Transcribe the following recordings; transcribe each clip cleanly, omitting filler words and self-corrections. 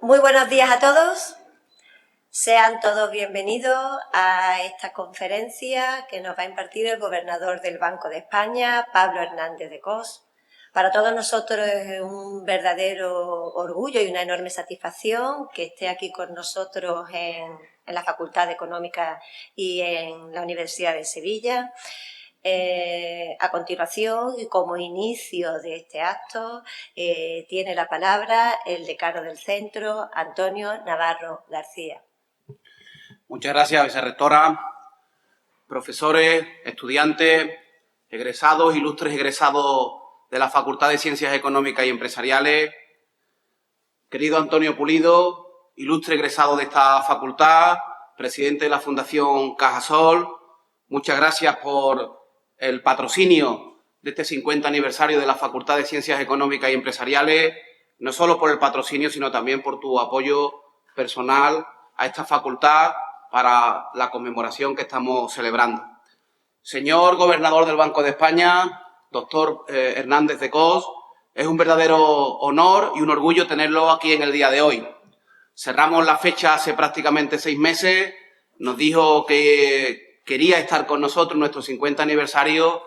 Muy buenos días a todos. Sean todos bienvenidos a esta conferencia que nos va a impartir el gobernador del Banco de España, Pablo Hernández de Cos. Para todos nosotros es un verdadero orgullo y una enorme satisfacción que esté aquí con nosotros en la Facultad de Económica y en la Universidad de Sevilla. A continuación, y como inicio de este acto, tiene la palabra el decano del centro, Antonio Navarro García. Muchas gracias, vicerrectora, profesores, estudiantes, egresados, ilustres egresados de la Facultad de Ciencias Económicas y Empresariales. Querido Antonio Pulido, ilustre egresado de esta facultad, presidente de la Fundación Cajasol, muchas gracias por el patrocinio de este 50 aniversario de la Facultad de Ciencias Económicas y Empresariales, no solo por el patrocinio, sino también por tu apoyo personal a esta facultad para la conmemoración que estamos celebrando. Señor gobernador del Banco de España, doctor Hernández de Cos, es un verdadero honor y un orgullo tenerlo aquí en el día de hoy. Cerramos la fecha hace prácticamente 6 meses, nos dijo que quería estar con nosotros en nuestro 50 aniversario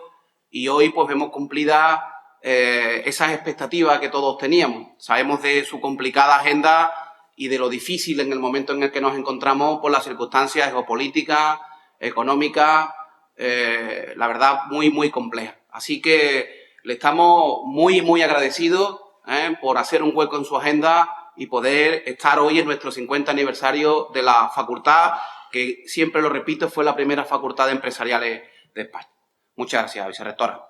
y hoy pues vemos cumplida esas expectativas que todos teníamos. Sabemos de su complicada agenda y de lo difícil en el momento en el que nos encontramos por las circunstancias geopolíticas, económicas, la verdad, muy compleja. Así que le estamos muy agradecidos por hacer un hueco en su agenda y poder estar hoy en nuestro 50 aniversario de la facultad, que siempre lo repito, fue la primera facultad de empresariales de España. Muchas gracias, vicerrectora.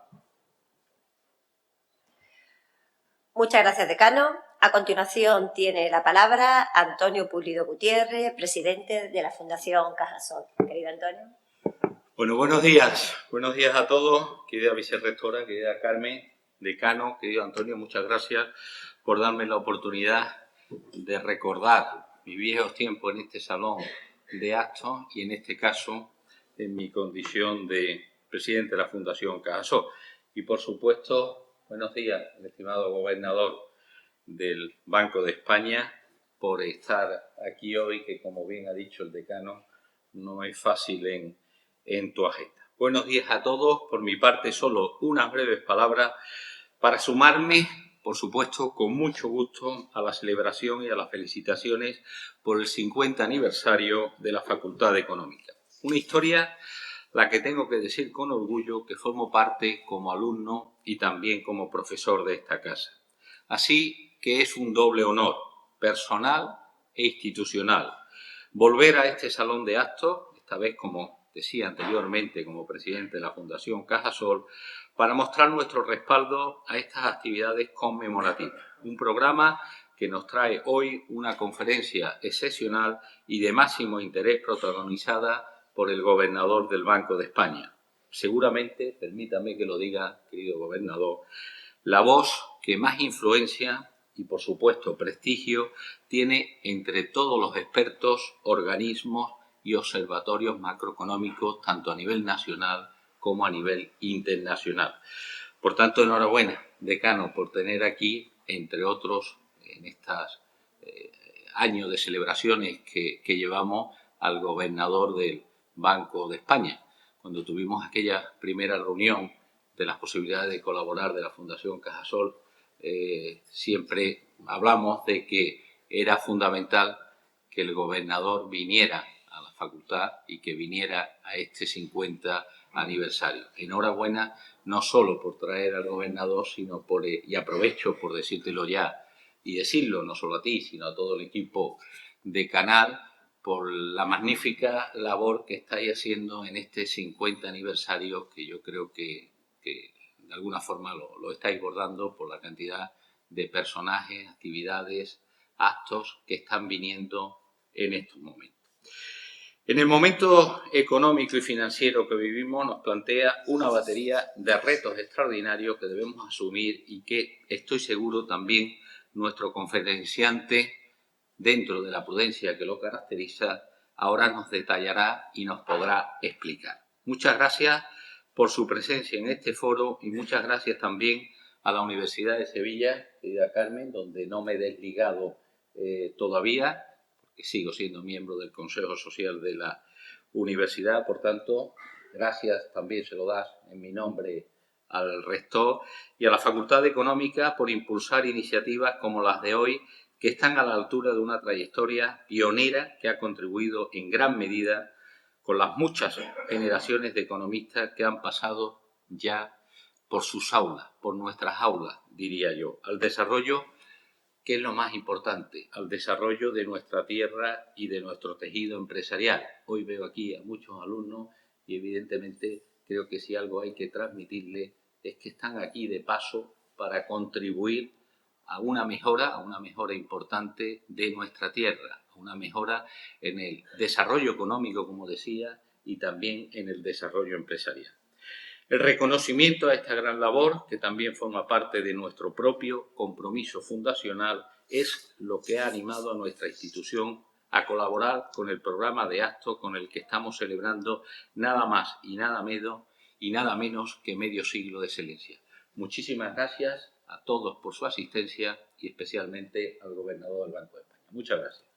Muchas gracias, decano. A continuación tiene la palabra Antonio Pulido Gutiérrez, presidente de la Fundación Cajasol. Querido Antonio. Bueno, buenos días a todos, querida vicerrectora, querida Carmen, decano, querido Antonio, muchas gracias por darme la oportunidad de recordar mis viejos tiempos en este salón de actos y en este caso en mi condición de presidente de la Fundación Cajasol. Y por supuesto, buenos días, estimado gobernador del Banco de España, por estar aquí hoy, que como bien ha dicho el decano, no es fácil en tu agenda. Buenos días a todos. Por mi parte, solo unas breves palabras para sumarme, por supuesto, con mucho gusto a la celebración y a las felicitaciones por el 50 aniversario de la Facultad de Económica. Una historia la que tengo que decir con orgullo que formo parte como alumno y también como profesor de esta casa. Así que es un doble honor, personal e institucional, volver a este salón de actos, esta vez como decía anteriormente, como presidente de la Fundación Cajasol, para mostrar nuestro respaldo a estas actividades conmemorativas. Un programa que nos trae hoy una conferencia excepcional y de máximo interés protagonizada por el gobernador del Banco de España. Seguramente, permítame que lo diga, querido gobernador, la voz que más influencia y, por supuesto, prestigio tiene entre todos los expertos, organismos y observatorios macroeconómicos, tanto a nivel nacional como a nivel internacional. Por tanto, enhorabuena, decano, por tener aquí, entre otros, en estos años de celebraciones que llevamos, al gobernador del Banco de España. Cuando tuvimos aquella primera reunión de las posibilidades de colaborar de la Fundación Cajasol, siempre hablamos de que era fundamental que el gobernador viniera a la facultad y que viniera a este 50 aniversario. Enhorabuena no solo por traer al gobernador, sino por, y aprovecho por decírtelo ya y decirlo no solo a ti, sino a todo el equipo de Canal, por la magnífica labor que estáis haciendo en este 50 aniversario, que yo creo que de alguna forma lo estáis bordando por la cantidad de personajes, actividades, actos que están viniendo en estos momentos. En el momento económico y financiero que vivimos nos plantea una batería de retos extraordinarios que debemos asumir y que estoy seguro también nuestro conferenciante, dentro de la prudencia que lo caracteriza, ahora nos detallará y nos podrá explicar. Muchas gracias por su presencia en este foro y muchas gracias también a la Universidad de Sevilla, querida Carmen, donde no me he desligado todavía, porque sigo siendo miembro del Consejo Social de la Universidad, por tanto, gracias también se lo das en mi nombre al rector y a la Facultad de Económica por impulsar iniciativas como las de hoy, que están a la altura de una trayectoria pionera que ha contribuido en gran medida con las muchas generaciones de economistas que han pasado ya por sus aulas, por nuestras aulas, diría yo, al desarrollo, que es lo más importante, al desarrollo de nuestra tierra y de nuestro tejido empresarial. Hoy veo aquí a muchos alumnos y evidentemente creo que si algo hay que transmitirles es que están aquí de paso para contribuir a una mejora importante de nuestra tierra, a una mejora en el desarrollo económico, como decía, y también en el desarrollo empresarial. El reconocimiento a esta gran labor, que también forma parte de nuestro propio compromiso fundacional, es lo que ha animado a nuestra institución a colaborar con el programa de actos con el que estamos celebrando nada más y nada menos que medio siglo de excelencia. Muchísimas gracias a todos por su asistencia y especialmente al gobernador del Banco de España. Muchas gracias.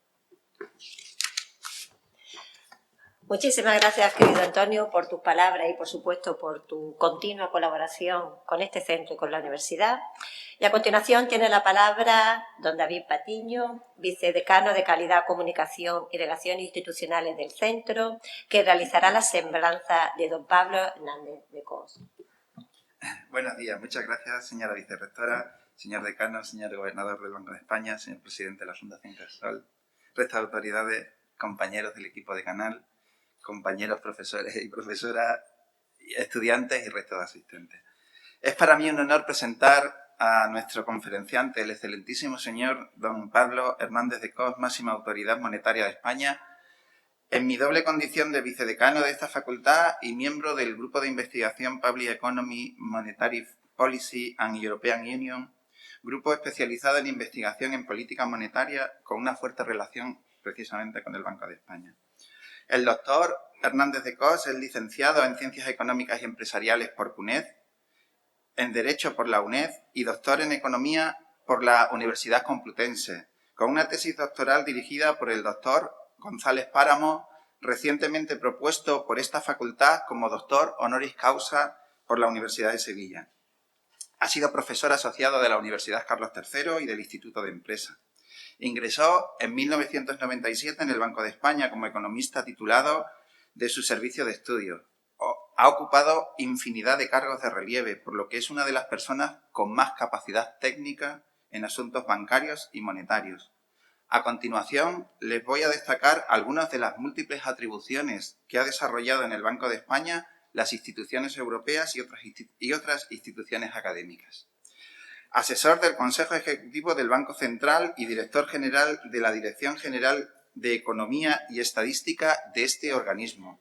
Muchísimas gracias, querido Antonio, por tus palabras y, por supuesto, por tu continua colaboración con este centro y con la universidad. Y a continuación tiene la palabra don David Patiño, vicedecano de Calidad, Comunicación y Relaciones Institucionales del centro, que realizará la semblanza de don Pablo Hernández de Cos. Buenos días, muchas gracias, señora vicerrectora, señor decano, señor gobernador del Banco de España, señor presidente de la Fundación Cajasol, resto de autoridades, compañeros del equipo de Canal, compañeros profesores y profesoras, estudiantes y resto de asistentes. Es para mí un honor presentar a nuestro conferenciante, el excelentísimo señor don Pablo Hernández de Cos, máxima autoridad monetaria de España, en mi doble condición de vicedecano de esta facultad y miembro del Grupo de Investigación Public Economy, Monetary Policy and European Union, grupo especializado en investigación en política monetaria con una fuerte relación precisamente con el Banco de España. El doctor Hernández de Cos es licenciado en Ciencias Económicas y Empresariales por CUNED, en Derecho por la UNED y doctor en Economía por la Universidad Complutense, con una tesis doctoral dirigida por el doctor González Páramo, recientemente propuesto por esta facultad como doctor honoris causa por la Universidad de Sevilla. Ha sido profesor asociado de la Universidad Carlos III y del Instituto de Empresa. Ingresó en 1997 en el Banco de España como economista titulado de su servicio de estudio. Ha ocupado infinidad de cargos de relieve, por lo que es una de las personas con más capacidad técnica en asuntos bancarios y monetarios. A continuación, les voy a destacar algunas de las múltiples atribuciones que ha desarrollado en el Banco de España, las instituciones europeas y otras instituciones académicas. Asesor del Consejo Ejecutivo del Banco Central y director general de la Dirección General de Economía y Estadística de este organismo.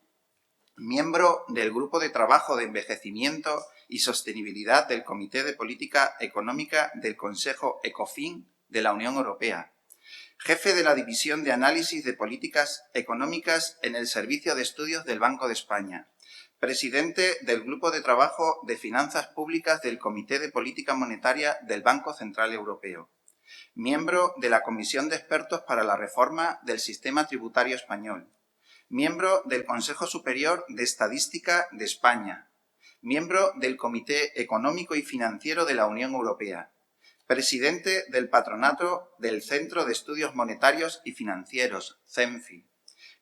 Miembro del Grupo de Trabajo de Envejecimiento y Sostenibilidad del Comité de Política Económica del Consejo ECOFIN de la Unión Europea. Jefe de la División de Análisis de Políticas Económicas en el Servicio de Estudios del Banco de España. Presidente del Grupo de Trabajo de Finanzas Públicas del Comité de Política Monetaria del Banco Central Europeo. Miembro de la Comisión de Expertos para la Reforma del Sistema Tributario Español. Miembro del Consejo Superior de Estadística de España. Miembro del Comité Económico y Financiero de la Unión Europea. Presidente del Patronato del Centro de Estudios Monetarios y Financieros, CENFI.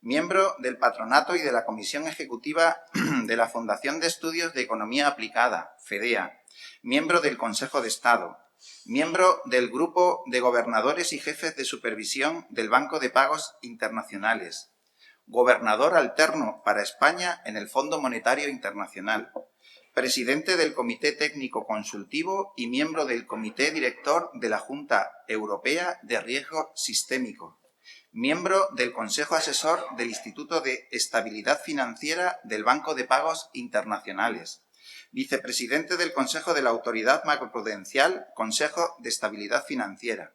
Miembro del Patronato y de la Comisión Ejecutiva de la Fundación de Estudios de Economía Aplicada, FEDEA. Miembro del Consejo de Estado. Miembro del Grupo de Gobernadores y Jefes de Supervisión del Banco de Pagos Internacionales. Gobernador alterno para España en el Fondo Monetario Internacional. Presidente del Comité Técnico Consultivo y miembro del Comité Director de la Junta Europea de Riesgo Sistémico. Miembro del Consejo Asesor del Instituto de Estabilidad Financiera del Banco de Pagos Internacionales. Vicepresidente del Consejo de la Autoridad Macroprudencial, Consejo de Estabilidad Financiera.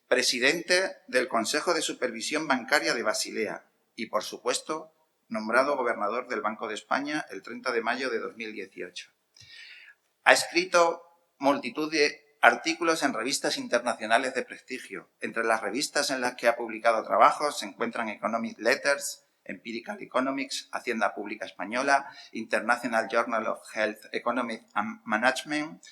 Presidente del Consejo de Supervisión Bancaria de Basilea. Y, por supuesto, nombrado gobernador del Banco de España el 30 de mayo de 2018. Ha escrito multitud de artículos en revistas internacionales de prestigio. Entre las revistas en las que ha publicado trabajos se encuentran Economic Letters, Empirical Economics, Hacienda Pública Española, International Journal of Health Economic and Management,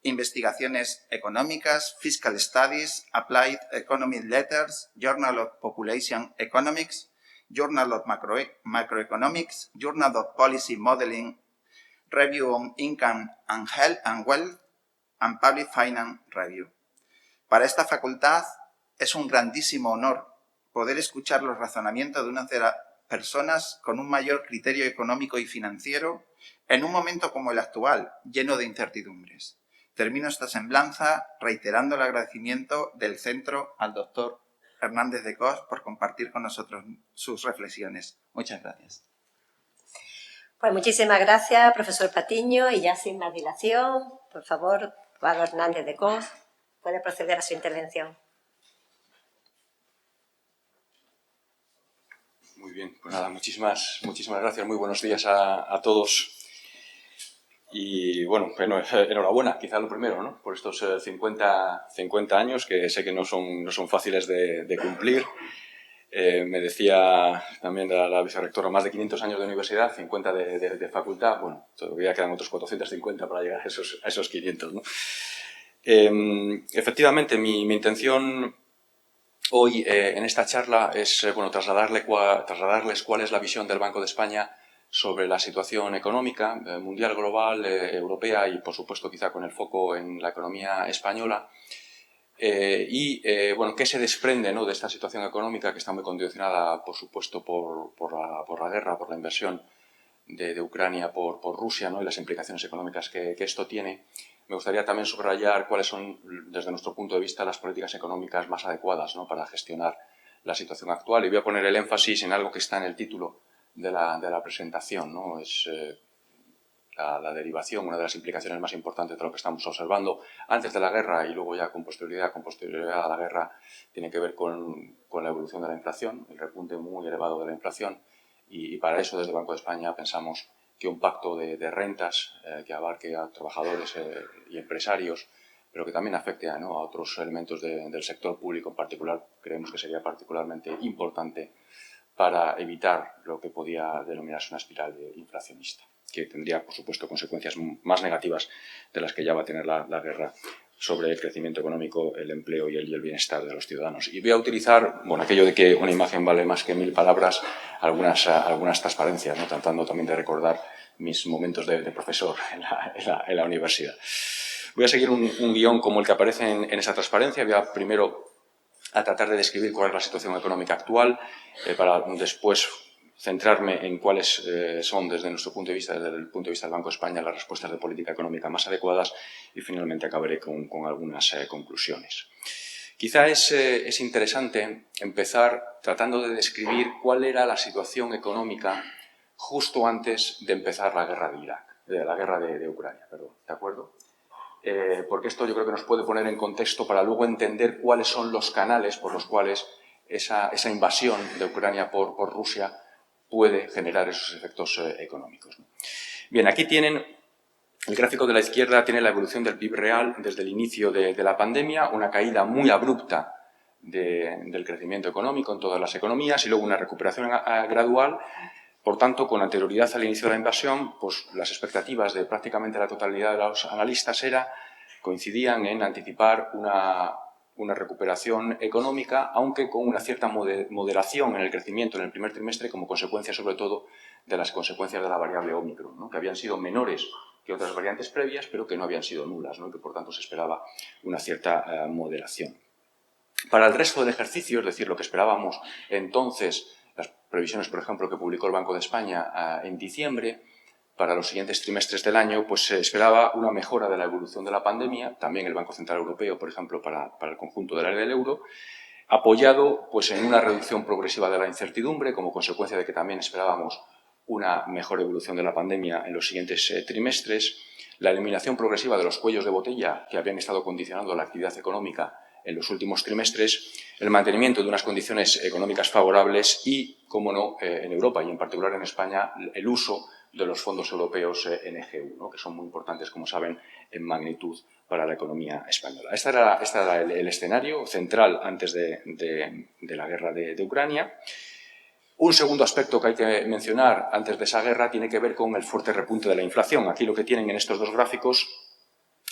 Investigaciones Económicas, Fiscal Studies, Applied Economic Letters, Journal of Population Economics, Journal of Macroeconomics, Journal of Policy Modeling, Review on Income and Health and Wealth, and Public Finance Review. Para esta facultad es un grandísimo honor poder escuchar los razonamientos de unas de las personas con un mayor criterio económico y financiero en un momento como el actual, lleno de incertidumbres. Termino esta semblanza reiterando el agradecimiento del centro al doctor Hernández de Cos por compartir con nosotros sus reflexiones. Muchas gracias. Pues muchísimas gracias, profesor Patiño, y ya sin más dilación, por favor, Pablo Hernández de Cos, puede proceder a su intervención. Muy bien, pues nada, muchísimas gracias, muy buenos días a todos. Y bueno, enhorabuena, quizá lo primero, ¿no? Por estos 50 años, que sé que no son fáciles de cumplir. Me decía también la vicerrectora, más de 500 años de universidad, 50 de facultad, bueno, todavía quedan otros 450 para llegar a esos 500, ¿no? Efectivamente, mi intención hoy en esta charla es trasladarles cuál es la visión del Banco de España sobre la situación económica mundial, global, europea y, por supuesto, quizá con el foco en la economía española. Bueno, ¿qué se desprende, ¿no?, de esta situación económica que está muy condicionada, por supuesto, por la guerra, por la invasión de Ucrania por Rusia, ¿no?, y las implicaciones económicas que esto tiene? Me gustaría también subrayar cuáles son, desde nuestro punto de vista, las políticas económicas más adecuadas, ¿no?, para gestionar la situación actual. Y voy a poner el énfasis en algo que está en el título de la presentación, ¿no? Es la derivación, una de las implicaciones más importantes de lo que estamos observando antes de la guerra y luego ya con posterioridad a la guerra, tiene que ver con la evolución de la inflación, el repunte muy elevado de la inflación, y para eso desde el Banco de España pensamos que un pacto de rentas que abarque a trabajadores y empresarios, pero que también afecte a otros elementos del sector público en particular, creemos que sería particularmente importante para evitar lo que podía denominarse una espiral inflacionista, que tendría, por supuesto, consecuencias más negativas de las que ya va a tener la guerra sobre el crecimiento económico, el empleo y el bienestar de los ciudadanos. Y voy a utilizar, bueno, aquello de que una imagen vale más que 1000 palabras, algunas transparencias, ¿no?, tratando también de recordar mis momentos de profesor en la universidad. Voy a seguir un guión como el que aparece en esa transparencia. Voy a primero a tratar de describir cuál es la situación económica actual, para después centrarme en cuáles son, desde el punto de vista del Banco de España, las respuestas de política económica más adecuadas, y finalmente acabaré con algunas conclusiones. Quizá es interesante empezar tratando de describir cuál era la situación económica justo antes de empezar la guerra de Ucrania, ¿de acuerdo? Porque esto yo creo que nos puede poner en contexto para luego entender cuáles son los canales por los cuales esa invasión de Ucrania por Rusia puede generar esos efectos económicos, ¿no? Bien, aquí tienen el gráfico de la izquierda, tiene la evolución del PIB real desde el inicio de la pandemia, una caída muy abrupta del crecimiento económico en todas las economías y luego una recuperación gradual. Por tanto, con anterioridad al inicio de la invasión, pues las expectativas de prácticamente la totalidad de los analistas coincidían en anticipar una recuperación económica, aunque con una cierta moderación en el crecimiento en el primer trimestre, como consecuencia sobre todo de las consecuencias de la variable Ómicron, ¿no?, que habían sido menores que otras variantes previas, pero que no habían sido nulas, ¿no?, y que por tanto se esperaba una cierta moderación. Para el resto del ejercicio, es decir, lo que esperábamos entonces, las previsiones, por ejemplo, que publicó el Banco de España en diciembre, para los siguientes trimestres del año, pues se esperaba una mejora de la evolución de la pandemia, también el Banco Central Europeo, por ejemplo, para el conjunto del área del euro, apoyado pues en una reducción progresiva de la incertidumbre, como consecuencia de que también esperábamos una mejor evolución de la pandemia en los siguientes trimestres, la eliminación progresiva de los cuellos de botella que habían estado condicionando la actividad económica en los últimos trimestres, el mantenimiento de unas condiciones económicas favorables y, como no, en Europa y en particular en España, el uso de los fondos europeos NGU, ¿no? Que son muy importantes, como saben, en magnitud para la economía española. Este era el escenario central antes de la guerra de Ucrania. Un segundo aspecto que hay que mencionar antes de esa guerra tiene que ver con el fuerte repunte de la inflación. Aquí lo que tienen en estos dos gráficos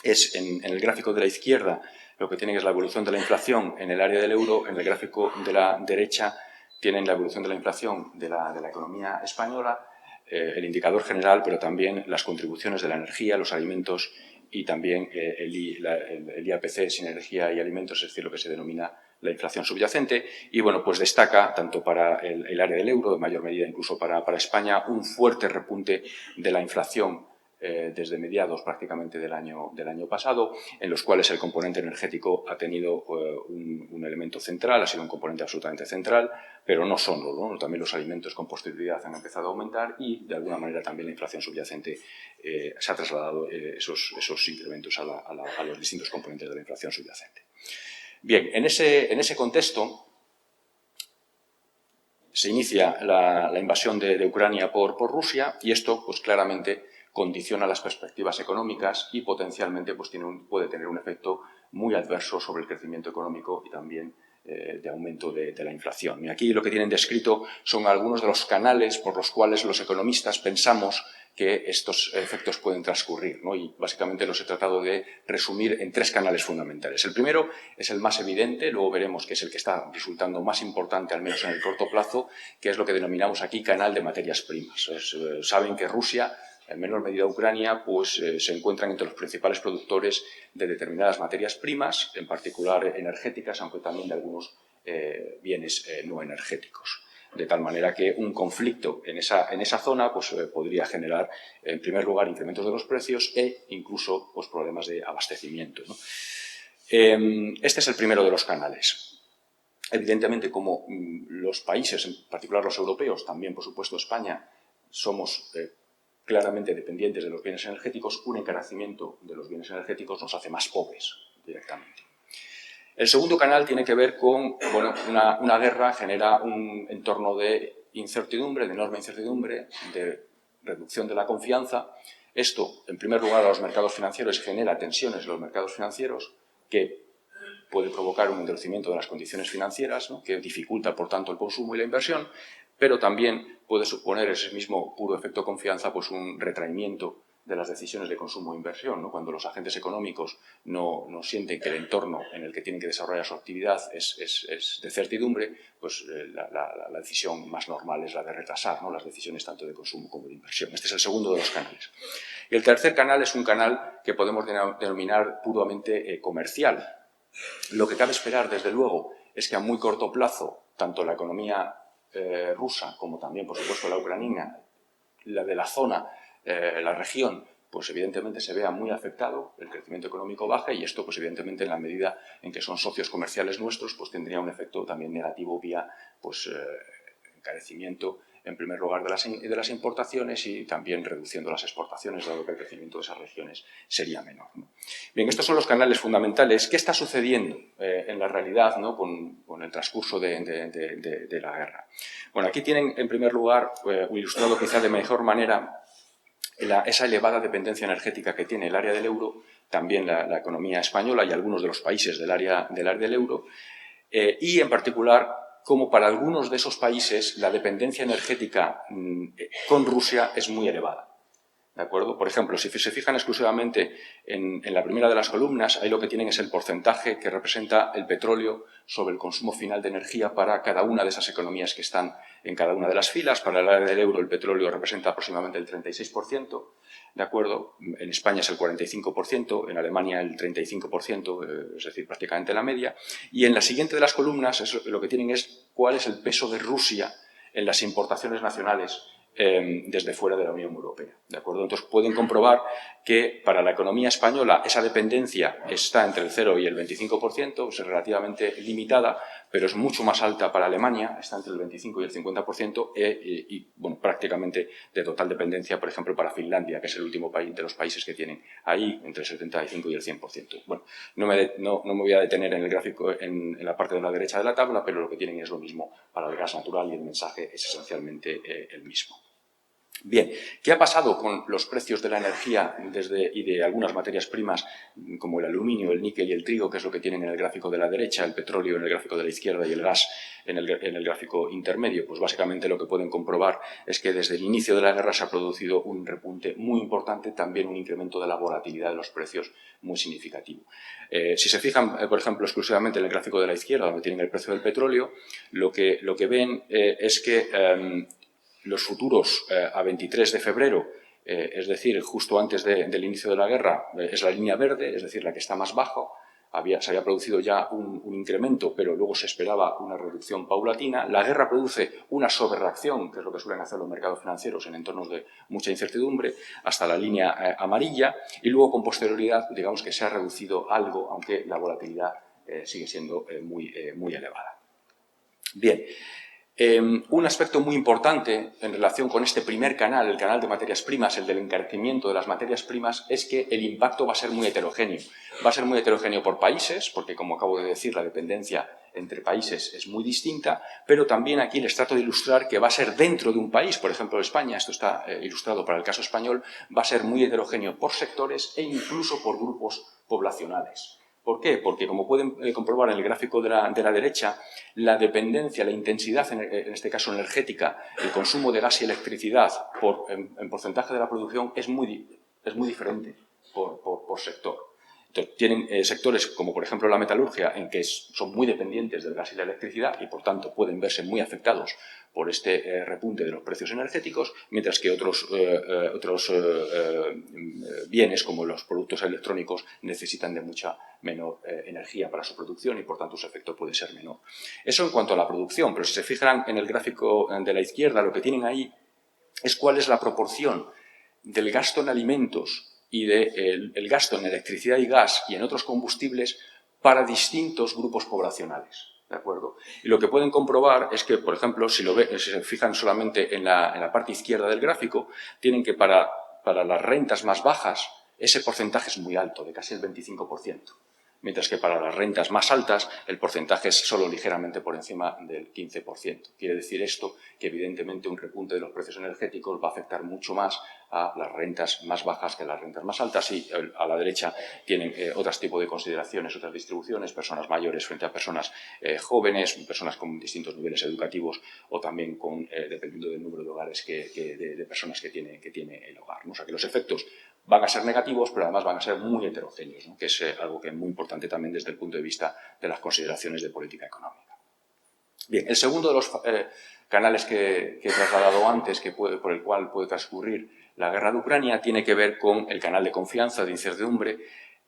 es, en el gráfico de la izquierda, lo que tienen es la evolución de la inflación en el área del euro. En el gráfico de la derecha tienen la evolución de la inflación de la economía española, el indicador general, pero también las contribuciones de la energía, los alimentos y también el IAPC sin energía y alimentos, es decir, lo que se denomina la inflación subyacente. Y bueno, pues destaca, tanto para el área del euro, de mayor medida incluso para España, un fuerte repunte de la inflación desde mediados prácticamente del año pasado, en los cuales el componente energético ha tenido un elemento central, ha sido un componente absolutamente central, pero no solo, ¿no? También los alimentos con posterioridad han empezado a aumentar y, de alguna manera, también la inflación subyacente se ha trasladado esos incrementos a los distintos componentes de la inflación subyacente. Bien, en ese contexto se inicia la invasión de Ucrania por Rusia, y esto, pues claramente, condiciona las perspectivas económicas y potencialmente pues, puede tener un efecto muy adverso sobre el crecimiento económico y también de aumento de la inflación. Y aquí lo que tienen descrito son algunos de los canales por los cuales los economistas pensamos que estos efectos pueden transcurrir, ¿no? Y básicamente los he tratado de resumir en tres canales fundamentales. El primero es el más evidente, luego veremos que es el que está resultando más importante, al menos en el corto plazo, que es lo que denominamos aquí canal de materias primas. Saben que Rusia, en menor medida Ucrania, pues se encuentran entre los principales productores de determinadas materias primas, en particular energéticas, aunque también de algunos bienes no energéticos. De tal manera que un conflicto en esa zona pues, podría generar, en primer lugar, incrementos de los precios e incluso pues, problemas de abastecimiento, ¿no? Este es el primero de los canales. Evidentemente, como los países, en particular los europeos, también, por supuesto, España, somos claramente dependientes de los bienes energéticos, un encarecimiento de los bienes energéticos nos hace más pobres directamente. El segundo canal tiene que ver con, bueno, una guerra genera un entorno de incertidumbre, de enorme incertidumbre, de reducción de la confianza. Esto, en primer lugar, a los mercados financieros genera tensiones en los mercados financieros que puede provocar un endurecimiento de las condiciones financieras, ¿no? Que dificulta, por tanto, el consumo y la inversión, pero también puede suponer ese mismo puro efecto confianza pues un retraimiento de las decisiones de consumo e inversión, ¿no? Cuando los agentes económicos no sienten que el entorno en el que tienen que desarrollar su actividad es de certidumbre, pues la decisión más normal es la de retrasar, ¿no? Las decisiones tanto de consumo como de inversión. Este es el segundo de los canales. Y el tercer canal es un canal que podemos denominar puramente comercial. Lo que cabe esperar, desde luego, es que a muy corto plazo, tanto la economía rusa como también, por supuesto, la ucraniana, la de la zona, la región, pues evidentemente se vea muy afectado, el crecimiento económico baja y esto, pues evidentemente, en la medida en que son socios comerciales nuestros, pues tendría un efecto también negativo vía pues, encarecimiento, en primer lugar, de las importaciones y también reduciendo las exportaciones, dado que el crecimiento de esas regiones sería menor, ¿no? Bien, estos son los canales fundamentales. ¿Qué está sucediendo en la realidad, ¿no? con el transcurso de la guerra? Bueno, aquí tienen, en primer lugar, ilustrado quizá de mejor manera esa elevada dependencia energética que tiene el área del euro, también la economía española y algunos de los países del área del euro, y en particular como para algunos de esos países la dependencia energética con Rusia es muy elevada. ¿De acuerdo? Por ejemplo, si se fijan exclusivamente en la primera de las columnas, ahí lo que tienen es el porcentaje que representa el petróleo sobre el consumo final de energía para cada una de esas economías que están en cada una de las filas. Para el área del euro el petróleo representa aproximadamente el 36%, ¿de acuerdo? En España es el 45%, en Alemania el 35%, es decir, prácticamente la media. Y en la siguiente de las columnas lo que tienen es cuál es el peso de Rusia en las importaciones nacionales desde fuera de la Unión Europea, ¿de acuerdo? Entonces pueden comprobar que para la economía española esa dependencia está entre el 0 y el 25%, es relativamente limitada, pero es mucho más alta para Alemania, está entre el 25 y el 50%, y bueno, prácticamente de total dependencia, por ejemplo, para Finlandia, que es el último país de los países que tienen ahí entre el 75 y el 100%. Bueno, no me voy a detener en el gráfico en la parte de la derecha de la tabla, pero lo que tienen es lo mismo para el gas natural y el mensaje es esencialmente el mismo. Bien, ¿qué ha pasado con los precios de la energía y de algunas materias primas como el aluminio, el níquel y el trigo, que es lo que tienen en el gráfico de la derecha, el petróleo en el gráfico de la izquierda y el gas en el gráfico intermedio? Pues básicamente lo que pueden comprobar es que desde el inicio de la guerra se ha producido un repunte muy importante, también un incremento de la volatilidad de los precios muy significativo. Si se fijan, por ejemplo, exclusivamente en el gráfico de la izquierda, donde tienen el precio del petróleo, lo que ven es que los futuros a 23 de febrero, es decir, justo antes del inicio de la guerra, es la línea verde, es decir, la que está más bajo. Se había producido ya un incremento, pero luego se esperaba una reducción paulatina. La guerra produce una sobrereacción, que es lo que suelen hacer los mercados financieros en entornos de mucha incertidumbre, hasta la línea amarilla, y luego con posterioridad, digamos que se ha reducido algo, aunque la volatilidad sigue siendo muy elevada. Bien. Un aspecto muy importante en relación con este primer canal, el canal de materias primas, el del encarecimiento de las materias primas, es que el impacto va a ser muy heterogéneo. Va a ser muy heterogéneo por países, porque, como acabo de decir, la dependencia entre países es muy distinta, pero también aquí les trato de ilustrar que va a ser dentro de un país, por ejemplo España, esto está ilustrado para el caso español, va a ser muy heterogéneo por sectores e incluso por grupos poblacionales. ¿Por qué? Porque, como pueden comprobar en el gráfico de la derecha, la dependencia, la intensidad, en este caso energética, el consumo de gas y electricidad en porcentaje de la producción es muy diferente por sector. Entonces, tienen sectores como, por ejemplo, la metalurgia, en que son muy dependientes del gas y la electricidad y, por tanto, pueden verse muy afectados por este repunte de los precios energéticos, mientras que otros bienes, como los productos electrónicos, necesitan de mucha menor energía para su producción y, por tanto, su efecto puede ser menor. Eso en cuanto a la producción, pero si se fijan en el gráfico de la izquierda, lo que tienen ahí es cuál es la proporción del gasto en alimentos y del gasto en electricidad y gas y en otros combustibles para distintos grupos poblacionales. ¿De acuerdo? Y lo que pueden comprobar es que, por ejemplo, si se fijan solamente en la parte izquierda del gráfico, tienen que para las rentas más bajas ese porcentaje es muy alto, de casi el 25%. Mientras que para las rentas más altas el porcentaje es solo ligeramente por encima del 15%. Quiere decir esto que, evidentemente, un repunte de los precios energéticos va a afectar mucho más a las rentas más bajas que a las rentas más altas, y a la derecha tienen otros tipos de consideraciones, otras distribuciones, personas mayores frente a personas jóvenes, personas con distintos niveles educativos o también dependiendo del número de hogares de personas que tiene el hogar, ¿no? O sea que los efectos van a ser negativos, pero además van a ser muy heterogéneos, ¿no? Que es algo que es muy importante también desde el punto de vista de las consideraciones de política económica. Bien, el segundo de los canales que he trasladado antes, por el cual puede transcurrir la guerra de Ucrania, tiene que ver con el canal de confianza, de incertidumbre,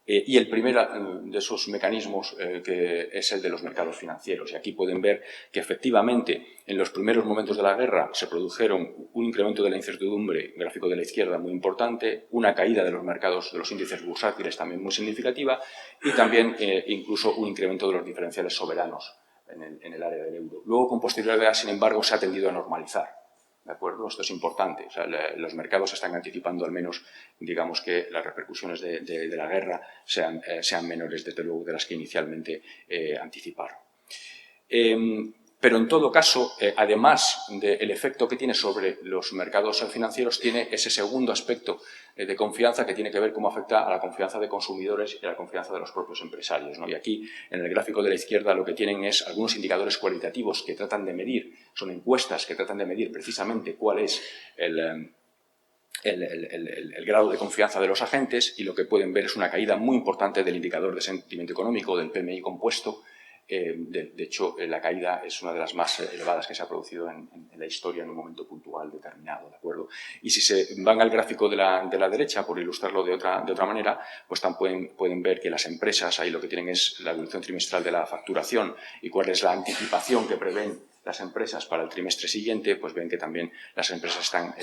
y el primer de esos mecanismos que es el de los mercados financieros. Y aquí pueden ver que, efectivamente, en los primeros momentos de la guerra se produjeron un incremento de la incertidumbre, gráfico de la izquierda, muy importante, una caída de los mercados, de los índices bursátiles también muy significativa, y también incluso un incremento de los diferenciales soberanos en el área del euro. Luego, con posterioridad, sin embargo, se ha tendido a normalizar. ¿De acuerdo? Esto es importante. O sea, los mercados están anticipando, al menos, digamos, que las repercusiones de la guerra sean menores, desde luego, de las que inicialmente anticiparon. Pero, en todo caso, además del efecto que tiene sobre los mercados financieros, tiene ese segundo aspecto de confianza que tiene que ver cómo afecta a la confianza de consumidores y a la confianza de los propios empresarios, ¿no? Y aquí, en el gráfico de la izquierda, lo que tienen es algunos indicadores cualitativos que tratan de medir, son encuestas que tratan de medir precisamente cuál es el grado de confianza de los agentes, y lo que pueden ver es una caída muy importante del indicador de sentimiento económico, del PMI compuesto. De hecho, la caída es una de las más elevadas que se ha producido en la historia en un momento puntual determinado, ¿de acuerdo? Y si se van al gráfico de la derecha, por ilustrarlo de otra manera, pues también pueden ver que las empresas, ahí lo que tienen es la evolución trimestral de la facturación y cuál es la anticipación que prevén las empresas para el trimestre siguiente, pues ven que también las empresas están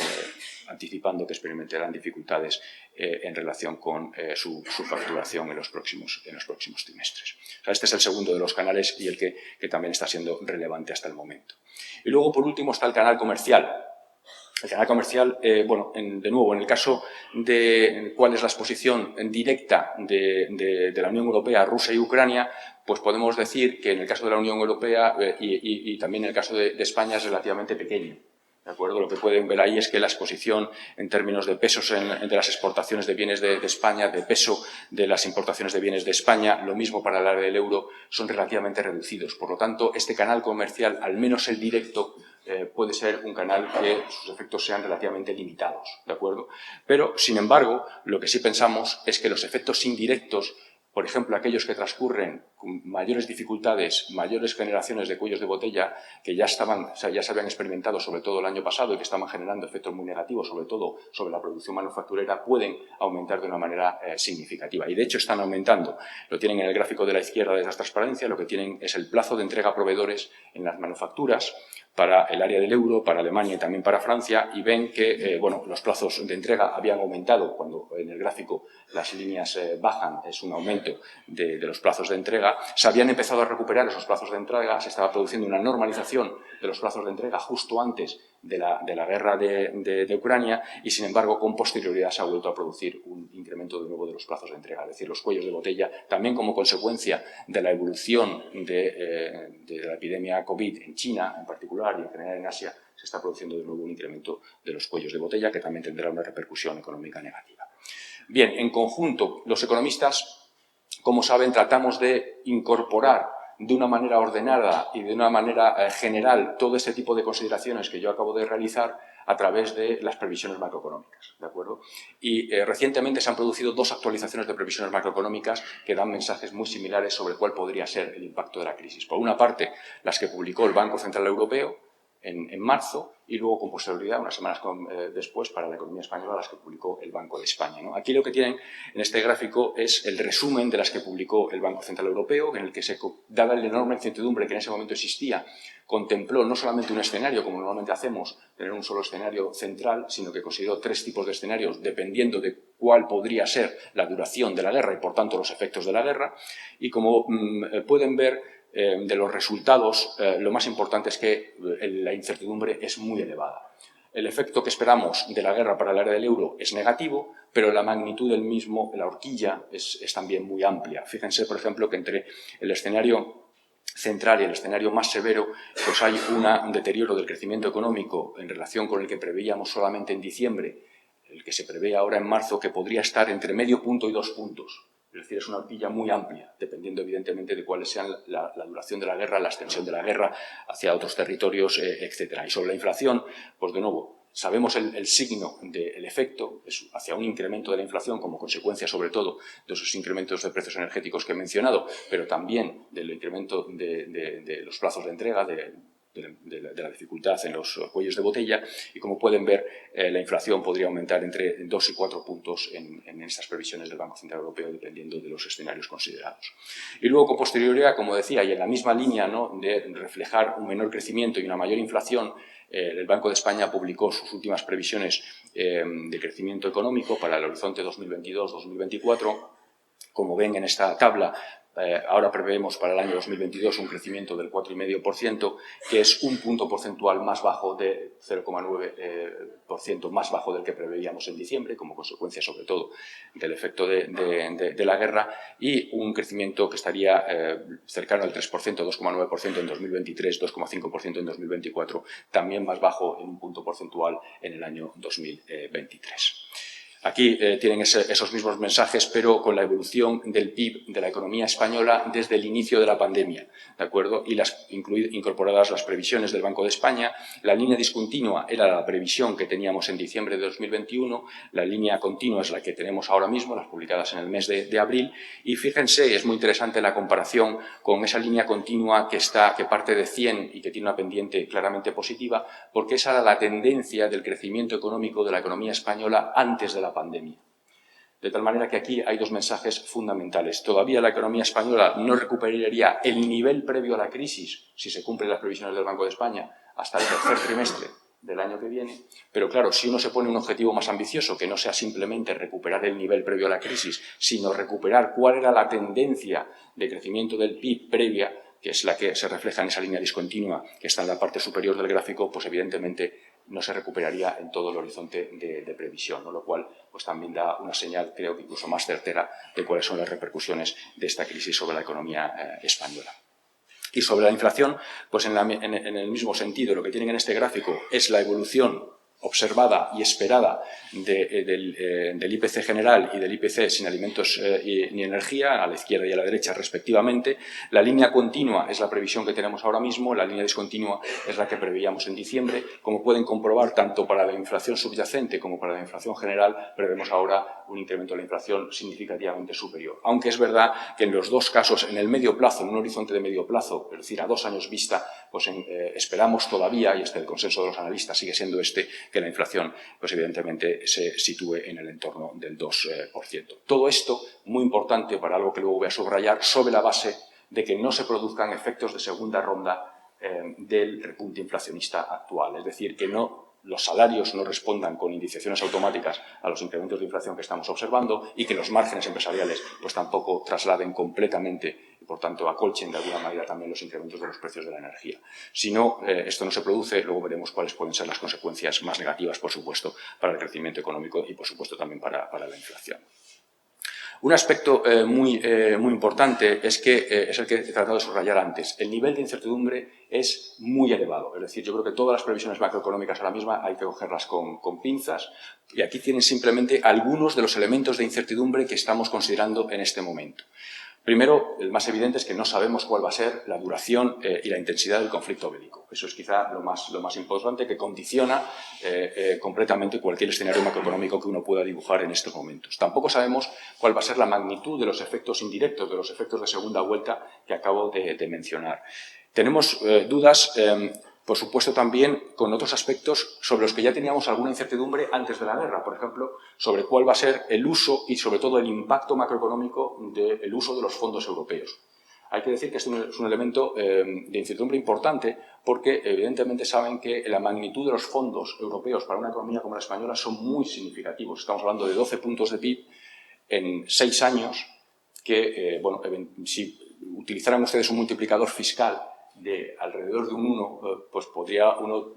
anticipando que experimentarán dificultades en relación con su facturación en los próximos trimestres. O sea, este es el segundo de los canales y el que también está siendo relevante hasta el momento. Y luego, por último, está el canal comercial. El canal comercial, bueno, de nuevo, en el caso de cuál es la exposición directa de la Unión Europea, Rusia y Ucrania, pues podemos decir que en el caso de la Unión Europea y también en el caso de España es relativamente pequeño. ¿De acuerdo? Lo que pueden ver ahí es que la exposición en términos de pesos de las exportaciones de bienes de España, de peso de las importaciones de bienes de España, lo mismo para el área del euro, son relativamente reducidos. Por lo tanto, este canal comercial, al menos el directo, puede ser un canal que sus efectos sean relativamente limitados, ¿de acuerdo? Pero, sin embargo, lo que sí pensamos es que los efectos indirectos, por ejemplo, aquellos que transcurren con mayores dificultades, mayores generaciones de cuellos de botella, que ya se habían experimentado sobre todo el año pasado y que estaban generando efectos muy negativos, sobre todo sobre la producción manufacturera, pueden aumentar de una manera significativa. Y de hecho están aumentando. Lo tienen en el gráfico de la izquierda de esa transparencia, lo que tienen es el plazo de entrega a proveedores en las manufacturas para el área del euro, para Alemania y también para Francia, y ven que los plazos de entrega habían aumentado. Cuando en el gráfico las líneas bajan, es un aumento de los plazos de entrega. Se habían empezado a recuperar esos plazos de entrega, se estaba produciendo una normalización de los plazos de entrega justo antes de la guerra de Ucrania y, sin embargo, con posterioridad se ha vuelto a producir un incremento de nuevo de los plazos de entrega, es decir, los cuellos de botella, también como consecuencia de la evolución de la epidemia COVID en China, en particular, y en general en Asia, se está produciendo de nuevo un incremento de los cuellos de botella que también tendrá una repercusión económica negativa. Bien, en conjunto, los economistas, como saben, tratamos de incorporar de una manera ordenada y de una manera general todo este tipo de consideraciones que yo acabo de realizar a través de las previsiones macroeconómicas, ¿de acuerdo? Y recientemente se han producido dos actualizaciones de previsiones macroeconómicas que dan mensajes muy similares sobre cuál podría ser el impacto de la crisis. Por una parte, las que publicó el Banco Central Europeo en marzo y luego con posterioridad, unas semanas después, para la economía española, las que publicó el Banco de España, ¿no? Aquí lo que tienen en este gráfico es el resumen de las que publicó el Banco Central Europeo, en el que, dada la enorme incertidumbre que en ese momento existía, contempló no solamente un escenario, como normalmente hacemos, tener un solo escenario central, sino que consideró tres tipos de escenarios dependiendo de cuál podría ser la duración de la guerra y, por tanto, los efectos de la guerra. Y como pueden ver, de los resultados, lo más importante es que la incertidumbre es muy elevada. El efecto que esperamos de la guerra para el área del euro es negativo, pero la magnitud del mismo, la horquilla, es también muy amplia. Fíjense, por ejemplo, que entre el escenario central y el escenario más severo, pues hay un deterioro del crecimiento económico en relación con el que preveíamos solamente en diciembre, el que se prevé ahora en marzo, que podría estar entre medio punto y 2 puntos. Es decir, es una horquilla muy amplia, dependiendo evidentemente de cuáles sean la duración de la guerra, la extensión de la guerra hacia otros territorios, etc. Y sobre la inflación, pues de nuevo, sabemos el signo del efecto, es hacia un incremento de la inflación como consecuencia sobre todo de esos incrementos de precios energéticos que he mencionado, pero también del incremento de los plazos de entrega, de la dificultad en los cuellos de botella, y como pueden ver, la inflación podría aumentar entre 2 y 4 puntos en estas previsiones del Banco Central Europeo, dependiendo de los escenarios considerados. Y luego, con posterioridad, como decía, y en la misma línea, ¿no?, de reflejar un menor crecimiento y una mayor inflación, el Banco de España publicó sus últimas previsiones de crecimiento económico para el horizonte 2022-2024. Como ven en esta tabla, ahora prevemos para el año 2022 un crecimiento del 4,5%, que es un punto porcentual más bajo, de 0,9% más bajo del que preveíamos en diciembre, como consecuencia sobre todo del efecto de la guerra, y un crecimiento que estaría cercano al 3%, 2,9% en 2023, 2,5% en 2024, también más bajo en un punto porcentual en el año 2023. Aquí tienen esos mismos mensajes, pero con la evolución del PIB de la economía española desde el inicio de la pandemia, ¿de acuerdo? Y incorporadas las previsiones del Banco de España. La línea discontinua era la previsión que teníamos en diciembre de 2021, la línea continua es la que tenemos ahora mismo, las publicadas en el mes de abril, y fíjense, es muy interesante la comparación con esa línea continua que parte de 100 y que tiene una pendiente claramente positiva, porque esa era la tendencia del crecimiento económico de la economía española antes de la pandemia. De tal manera que aquí hay dos mensajes fundamentales. Todavía la economía española no recuperaría el nivel previo a la crisis, si se cumplen las previsiones del Banco de España, hasta el tercer trimestre del año que viene, pero claro, si uno se pone un objetivo más ambicioso, que no sea simplemente recuperar el nivel previo a la crisis, sino recuperar cuál era la tendencia de crecimiento del PIB previa, que es la que se refleja en esa línea discontinua que está en la parte superior del gráfico, pues evidentemente no se recuperaría en todo el horizonte de previsión, ¿no? Lo cual pues también da una señal, creo que incluso más certera, de cuáles son las repercusiones de esta crisis sobre la economía española. Y sobre la inflación, pues en el mismo sentido, lo que tienen en este gráfico es la evolución observada y esperada del IPC general y del IPC sin alimentos ni energía, a la izquierda y a la derecha respectivamente. La línea continua es la previsión que tenemos ahora mismo, la línea discontinua es la que preveíamos en diciembre. Como pueden comprobar, tanto para la inflación subyacente como para la inflación general, prevemos ahora un incremento de la inflación significativamente superior. Aunque es verdad que en los dos casos, en el medio plazo, en un horizonte de medio plazo, es decir, a 2 años vista, pues esperamos todavía, y el consenso de los analistas sigue siendo que la inflación, pues evidentemente, se sitúe en el entorno del 2%. Todo esto, muy importante para algo que luego voy a subrayar, sobre la base de que no se produzcan efectos de segunda ronda del repunte inflacionista actual. Es decir, que los salarios no respondan con indiciaciones automáticas a los incrementos de inflación que estamos observando y que los márgenes empresariales pues tampoco trasladen completamente y, por tanto, acolchen de alguna manera también los incrementos de los precios de la energía. Si no, esto no se produce, luego veremos cuáles pueden ser las consecuencias más negativas, por supuesto, para el crecimiento económico y, por supuesto, también para la inflación. Un aspecto muy importante es el que he tratado de subrayar antes. El nivel de incertidumbre es muy elevado. Es decir, yo creo que todas las previsiones macroeconómicas ahora mismo hay que cogerlas con pinzas. Y aquí tienen simplemente algunos de los elementos de incertidumbre que estamos considerando en este momento. Primero, el más evidente es que no sabemos cuál va a ser la duración y la intensidad del conflicto bélico. Eso es quizá lo más importante, que condiciona completamente cualquier escenario macroeconómico que uno pueda dibujar en estos momentos. Tampoco sabemos cuál va a ser la magnitud de los efectos indirectos, de los efectos de segunda vuelta que acabo de mencionar. Tenemos dudas, por supuesto, también con otros aspectos sobre los que ya teníamos alguna incertidumbre antes de la guerra. Por ejemplo, sobre cuál va a ser el uso y, sobre todo, el impacto macroeconómico del uso de los fondos europeos. Hay que decir que este es un elemento de incertidumbre importante porque, evidentemente, saben que la magnitud de los fondos europeos para una economía como la española son muy significativos. Estamos hablando de 12 puntos de PIB en 6 años que, si utilizaran ustedes un multiplicador fiscal de alrededor de un 1, pues podría uno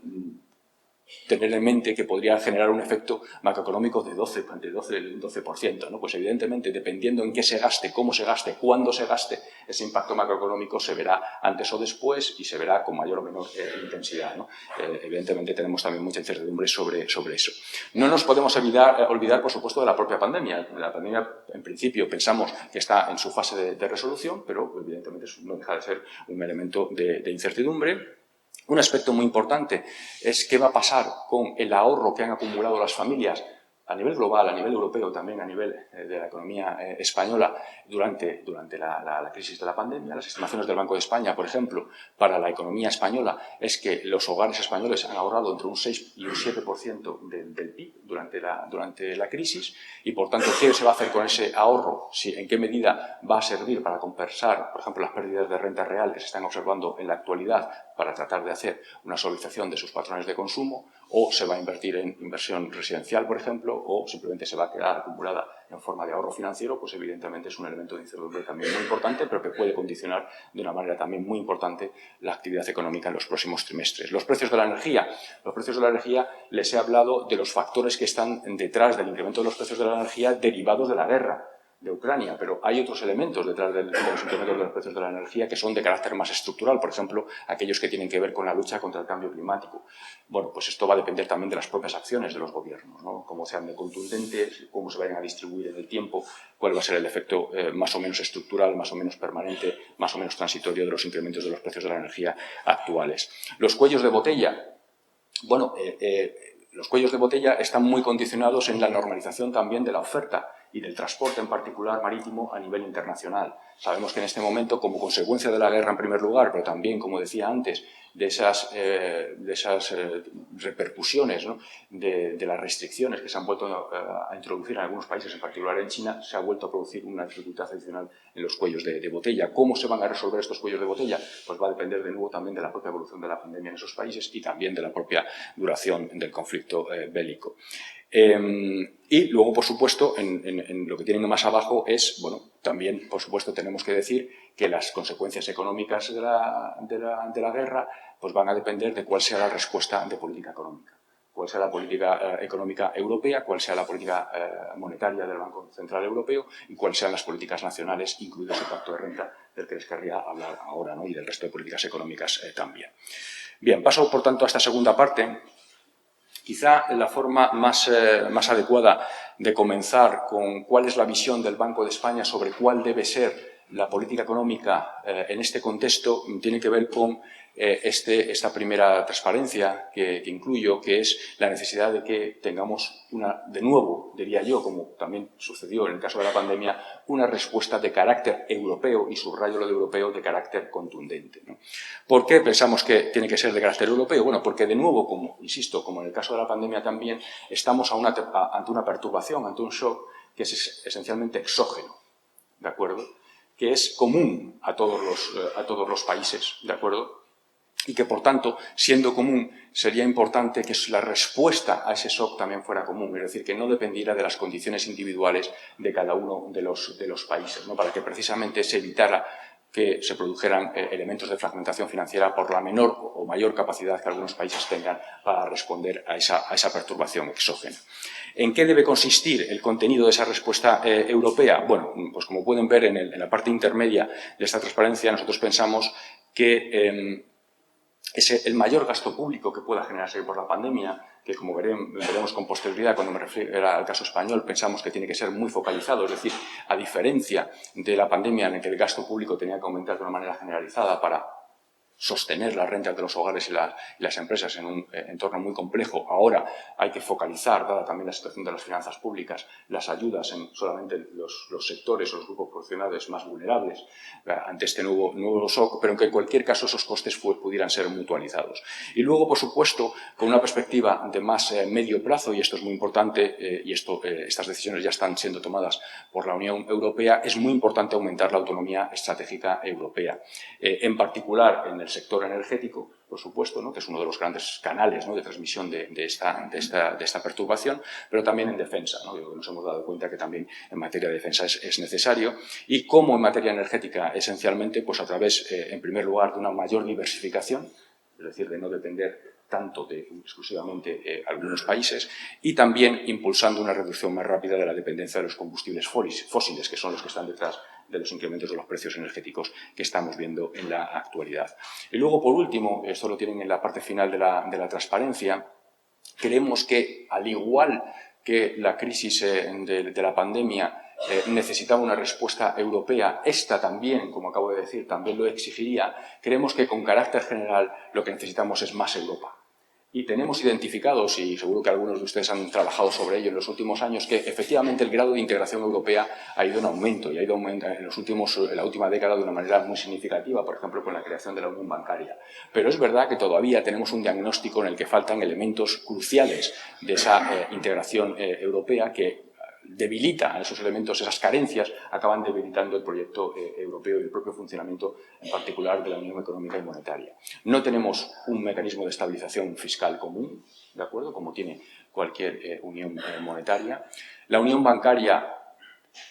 tener en mente que podría generar un efecto macroeconómico de 12%, ¿no? Pues evidentemente, dependiendo en qué se gaste, cómo se gaste, cuándo se gaste, ese impacto macroeconómico se verá antes o después y se verá con mayor o menor intensidad, ¿no? Evidentemente tenemos también mucha incertidumbre sobre eso. No nos podemos olvidar, por supuesto, de la propia pandemia. La pandemia, en principio, pensamos que está en su fase de resolución, pero evidentemente no deja de ser un elemento de incertidumbre. Un aspecto muy importante es qué va a pasar con el ahorro que han acumulado las familias a nivel global, a nivel europeo, también a nivel de la economía española durante la crisis de la pandemia. Las estimaciones del Banco de España, por ejemplo, para la economía española es que los hogares españoles han ahorrado entre un 6 y un 7% del PIB durante la crisis y, por tanto, ¿qué se va a hacer con ese ahorro? ¿En qué medida va a servir para compensar, por ejemplo, las pérdidas de renta real que se están observando en la actualidad para tratar de hacer una suavización de sus patrones de consumo? ¿O se va a invertir en inversión residencial, por ejemplo, o simplemente se va a quedar acumulada en forma de ahorro financiero? Pues evidentemente es un elemento de incertidumbre también muy importante, pero que puede condicionar de una manera también muy importante la actividad económica en los próximos trimestres. Los precios de la energía. Los precios de la energía, les he hablado de los factores que están detrás del incremento de los precios de la energía derivados de la guerra de Ucrania, pero hay otros elementos detrás de los incrementos de los precios de la energía que son de carácter más estructural, por ejemplo, aquellos que tienen que ver con la lucha contra el cambio climático. Bueno, pues esto va a depender también de las propias acciones de los gobiernos, ¿no? Cómo sean de contundentes, cómo se vayan a distribuir en el tiempo, cuál va a ser el efecto más o menos estructural, más o menos permanente, más o menos transitorio de los incrementos de los precios de la energía actuales. Los cuellos de botella. Bueno, los cuellos de botella están muy condicionados en la normalización también de la oferta y del transporte, en particular marítimo, a nivel internacional. Sabemos que en este momento, como consecuencia de la guerra en primer lugar, pero también, como decía antes, de esas repercusiones, ¿no?, de las restricciones que se han vuelto a introducir en algunos países, en particular en China, se ha vuelto a producir una dificultad adicional en los cuellos de botella. ¿Cómo se van a resolver estos cuellos de botella? Pues va a depender de nuevo también de la propia evolución de la pandemia en esos países y también de la propia duración del conflicto bélico. Y luego, por supuesto, en lo que tienen más abajo es, bueno, también, por supuesto, tenemos que decir que las consecuencias económicas de la guerra pues van a depender de cuál sea la respuesta de política económica. cuál sea la política económica europea, cuál sea la política monetaria del Banco Central Europeo y cuáles sean las políticas nacionales, incluido ese pacto de renta del que les querría hablar ahora, ¿no? Y del resto de políticas económicas también. Bien, paso por tanto a esta segunda parte. Quizá la forma más adecuada de comenzar con cuál es la visión del Banco de España sobre cuál debe ser la política económica en este contexto tiene que ver con esta primera transparencia que incluyo, que es la necesidad de que tengamos de nuevo, diría yo, como también sucedió en el caso de la pandemia, una respuesta de carácter europeo, y subrayo lo de europeo, de carácter contundente, ¿no? ¿Por qué pensamos que tiene que ser de carácter europeo? Bueno, porque de nuevo, insisto, como en el caso de la pandemia también, estamos ante una perturbación, ante un shock que es esencialmente exógeno, ¿de acuerdo? Que es común a todos los países, ¿de acuerdo? Y que, por tanto, siendo común, sería importante que la respuesta a ese shock también fuera común, es decir, que no dependiera de las condiciones individuales de cada uno de los países, ¿no? Para que precisamente se evitara que se produjeran elementos de fragmentación financiera por la menor o mayor capacidad que algunos países tengan para responder a esa perturbación exógena. ¿En qué debe consistir el contenido de esa respuesta europea? Bueno, pues como pueden ver en la parte intermedia de esta transparencia, nosotros pensamos que el mayor gasto público que pueda generarse por la pandemia, que como veremos con posterioridad cuando me refiero al caso español, pensamos que tiene que ser muy focalizado, es decir, a diferencia de la pandemia en la que el gasto público tenía que aumentar de una manera generalizada para sostener las rentas de los hogares y las empresas en un entorno muy complejo. Ahora hay que focalizar, dada también la situación de las finanzas públicas, las ayudas en solamente los sectores o los grupos profesionales más vulnerables ante este nuevo shock, pero en cualquier caso esos costes pudieran ser mutualizados. Y luego, por supuesto, con una perspectiva de más medio plazo, y esto es muy importante, estas decisiones ya están siendo tomadas por la Unión Europea, es muy importante aumentar la autonomía estratégica europea. En particular, en el sector energético, por supuesto, ¿no? Que es uno de los grandes canales, ¿no? De transmisión de esta perturbación, pero también en defensa, ¿no? Nos hemos dado cuenta que también en materia de defensa es necesario, y como en materia energética, esencialmente, pues a través, en primer lugar, de una mayor diversificación, es decir, de no depender tanto de exclusivamente algunos países, y también impulsando una reducción más rápida de la dependencia de los combustibles fósiles, que son los que están detrás de los incrementos de los precios energéticos que estamos viendo en la actualidad. Y luego, por último, esto lo tienen en la parte final de la transparencia, creemos que, al igual que la crisis de la pandemia necesitaba una respuesta europea, esta también, como acabo de decir, también lo exigiría. Creemos que con carácter general lo que necesitamos es más Europa. Y tenemos identificados, y seguro que algunos de ustedes han trabajado sobre ello en los últimos años, que efectivamente el grado de integración europea ha ido en aumento, y ha ido aumentando en la última década de una manera muy significativa, por ejemplo, con la creación de la unión bancaria. Pero es verdad que todavía tenemos un diagnóstico en el que faltan elementos cruciales de esa integración europea que debilita esos elementos, esas carencias, acaban debilitando el proyecto europeo y el propio funcionamiento, en particular, de la Unión Económica y Monetaria. No tenemos un mecanismo de estabilización fiscal común, ¿de acuerdo?, como tiene cualquier unión monetaria. La unión bancaria,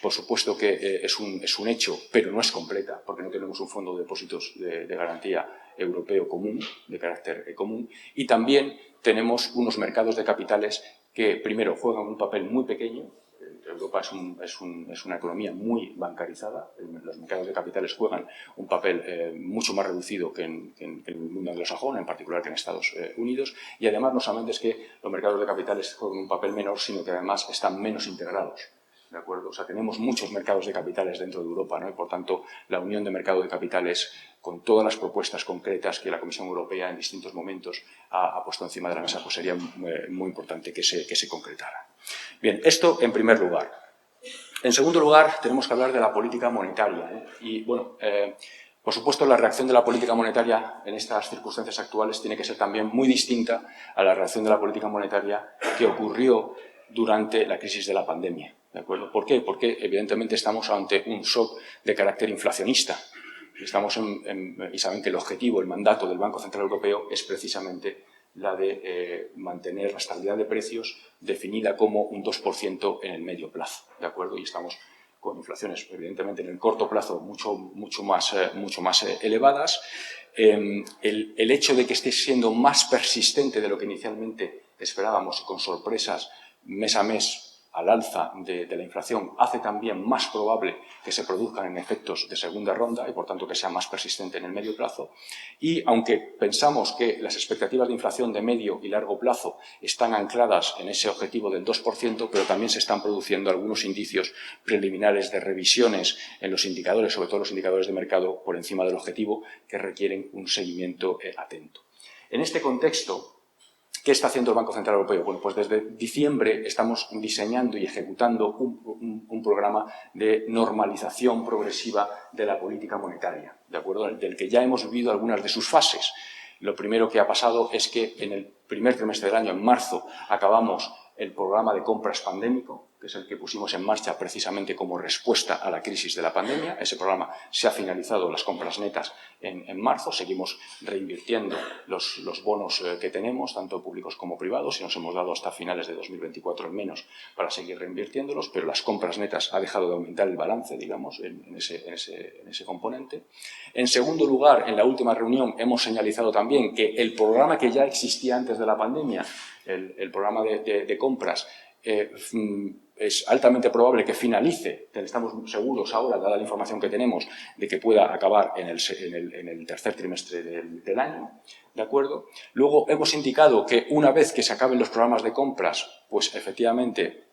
por supuesto que es un hecho, pero no es completa, porque no tenemos un fondo de depósitos de garantía europeo común, de carácter común, y también tenemos unos mercados de capitales que, primero, juegan un papel muy pequeño. Europa es una economía muy bancarizada. Los mercados de capitales juegan un papel mucho más reducido que en el mundo anglosajón, en particular que en Estados Unidos, y además no solamente es que los mercados de capitales juegan un papel menor, sino que además están menos integrados. ¿De acuerdo? O sea, tenemos muchos mercados de capitales dentro de Europa, ¿no? Y, por tanto, la unión de mercado de capitales, con todas las propuestas concretas que la Comisión Europea en distintos momentos ha puesto encima de la mesa, pues sería muy importante que se concretara. Bien, esto en primer lugar. En segundo lugar, tenemos que hablar de la política monetaria, ¿no? Y, bueno, por supuesto, la reacción de la política monetaria en estas circunstancias actuales tiene que ser también muy distinta a la reacción de la política monetaria que ocurrió durante la crisis de la pandemia. ¿De acuerdo? ¿Por qué? Porque, evidentemente, estamos ante un shock de carácter inflacionista. Y saben que el objetivo, el mandato del Banco Central Europeo es precisamente la de mantener la estabilidad de precios definida como un 2% en el medio plazo. ¿De acuerdo? Y estamos con inflaciones, evidentemente, en el corto plazo mucho más elevadas. El hecho de que esté siendo más persistente de lo que inicialmente esperábamos y con sorpresas mes a mes al alza de la inflación, hace también más probable que se produzcan en efectos de segunda ronda y, por tanto, que sea más persistente en el medio plazo. Y, aunque pensamos que las expectativas de inflación de medio y largo plazo están ancladas en ese objetivo del 2%, pero también se están produciendo algunos indicios preliminares de revisiones en los indicadores, sobre todo los indicadores de mercado, por encima del objetivo, que requieren un seguimiento atento. En este contexto, ¿qué está haciendo el Banco Central Europeo? Bueno, pues desde diciembre estamos diseñando y ejecutando un programa de normalización progresiva de la política monetaria, ¿de acuerdo? Del que ya hemos vivido algunas de sus fases. Lo primero que ha pasado es que en el primer trimestre del año, en marzo, acabamos el programa de compras pandémico, que es el que pusimos en marcha precisamente como respuesta a la crisis de la pandemia. Ese programa se ha finalizado, las compras netas, en marzo. Seguimos reinvirtiendo los bonos que tenemos, tanto públicos como privados, y nos hemos dado hasta finales de 2024 al menos para seguir reinvirtiéndolos, pero las compras netas ha dejado de aumentar el balance, digamos, en ese componente. En segundo lugar, en la última reunión hemos señalizado también que el programa que ya existía antes de la pandemia, el programa de compras, es altamente probable que finalice, estamos seguros ahora, dada la información que tenemos, de que pueda acabar en el tercer trimestre del año, ¿de acuerdo? Luego hemos indicado que una vez que se acaben los programas de compras, pues efectivamente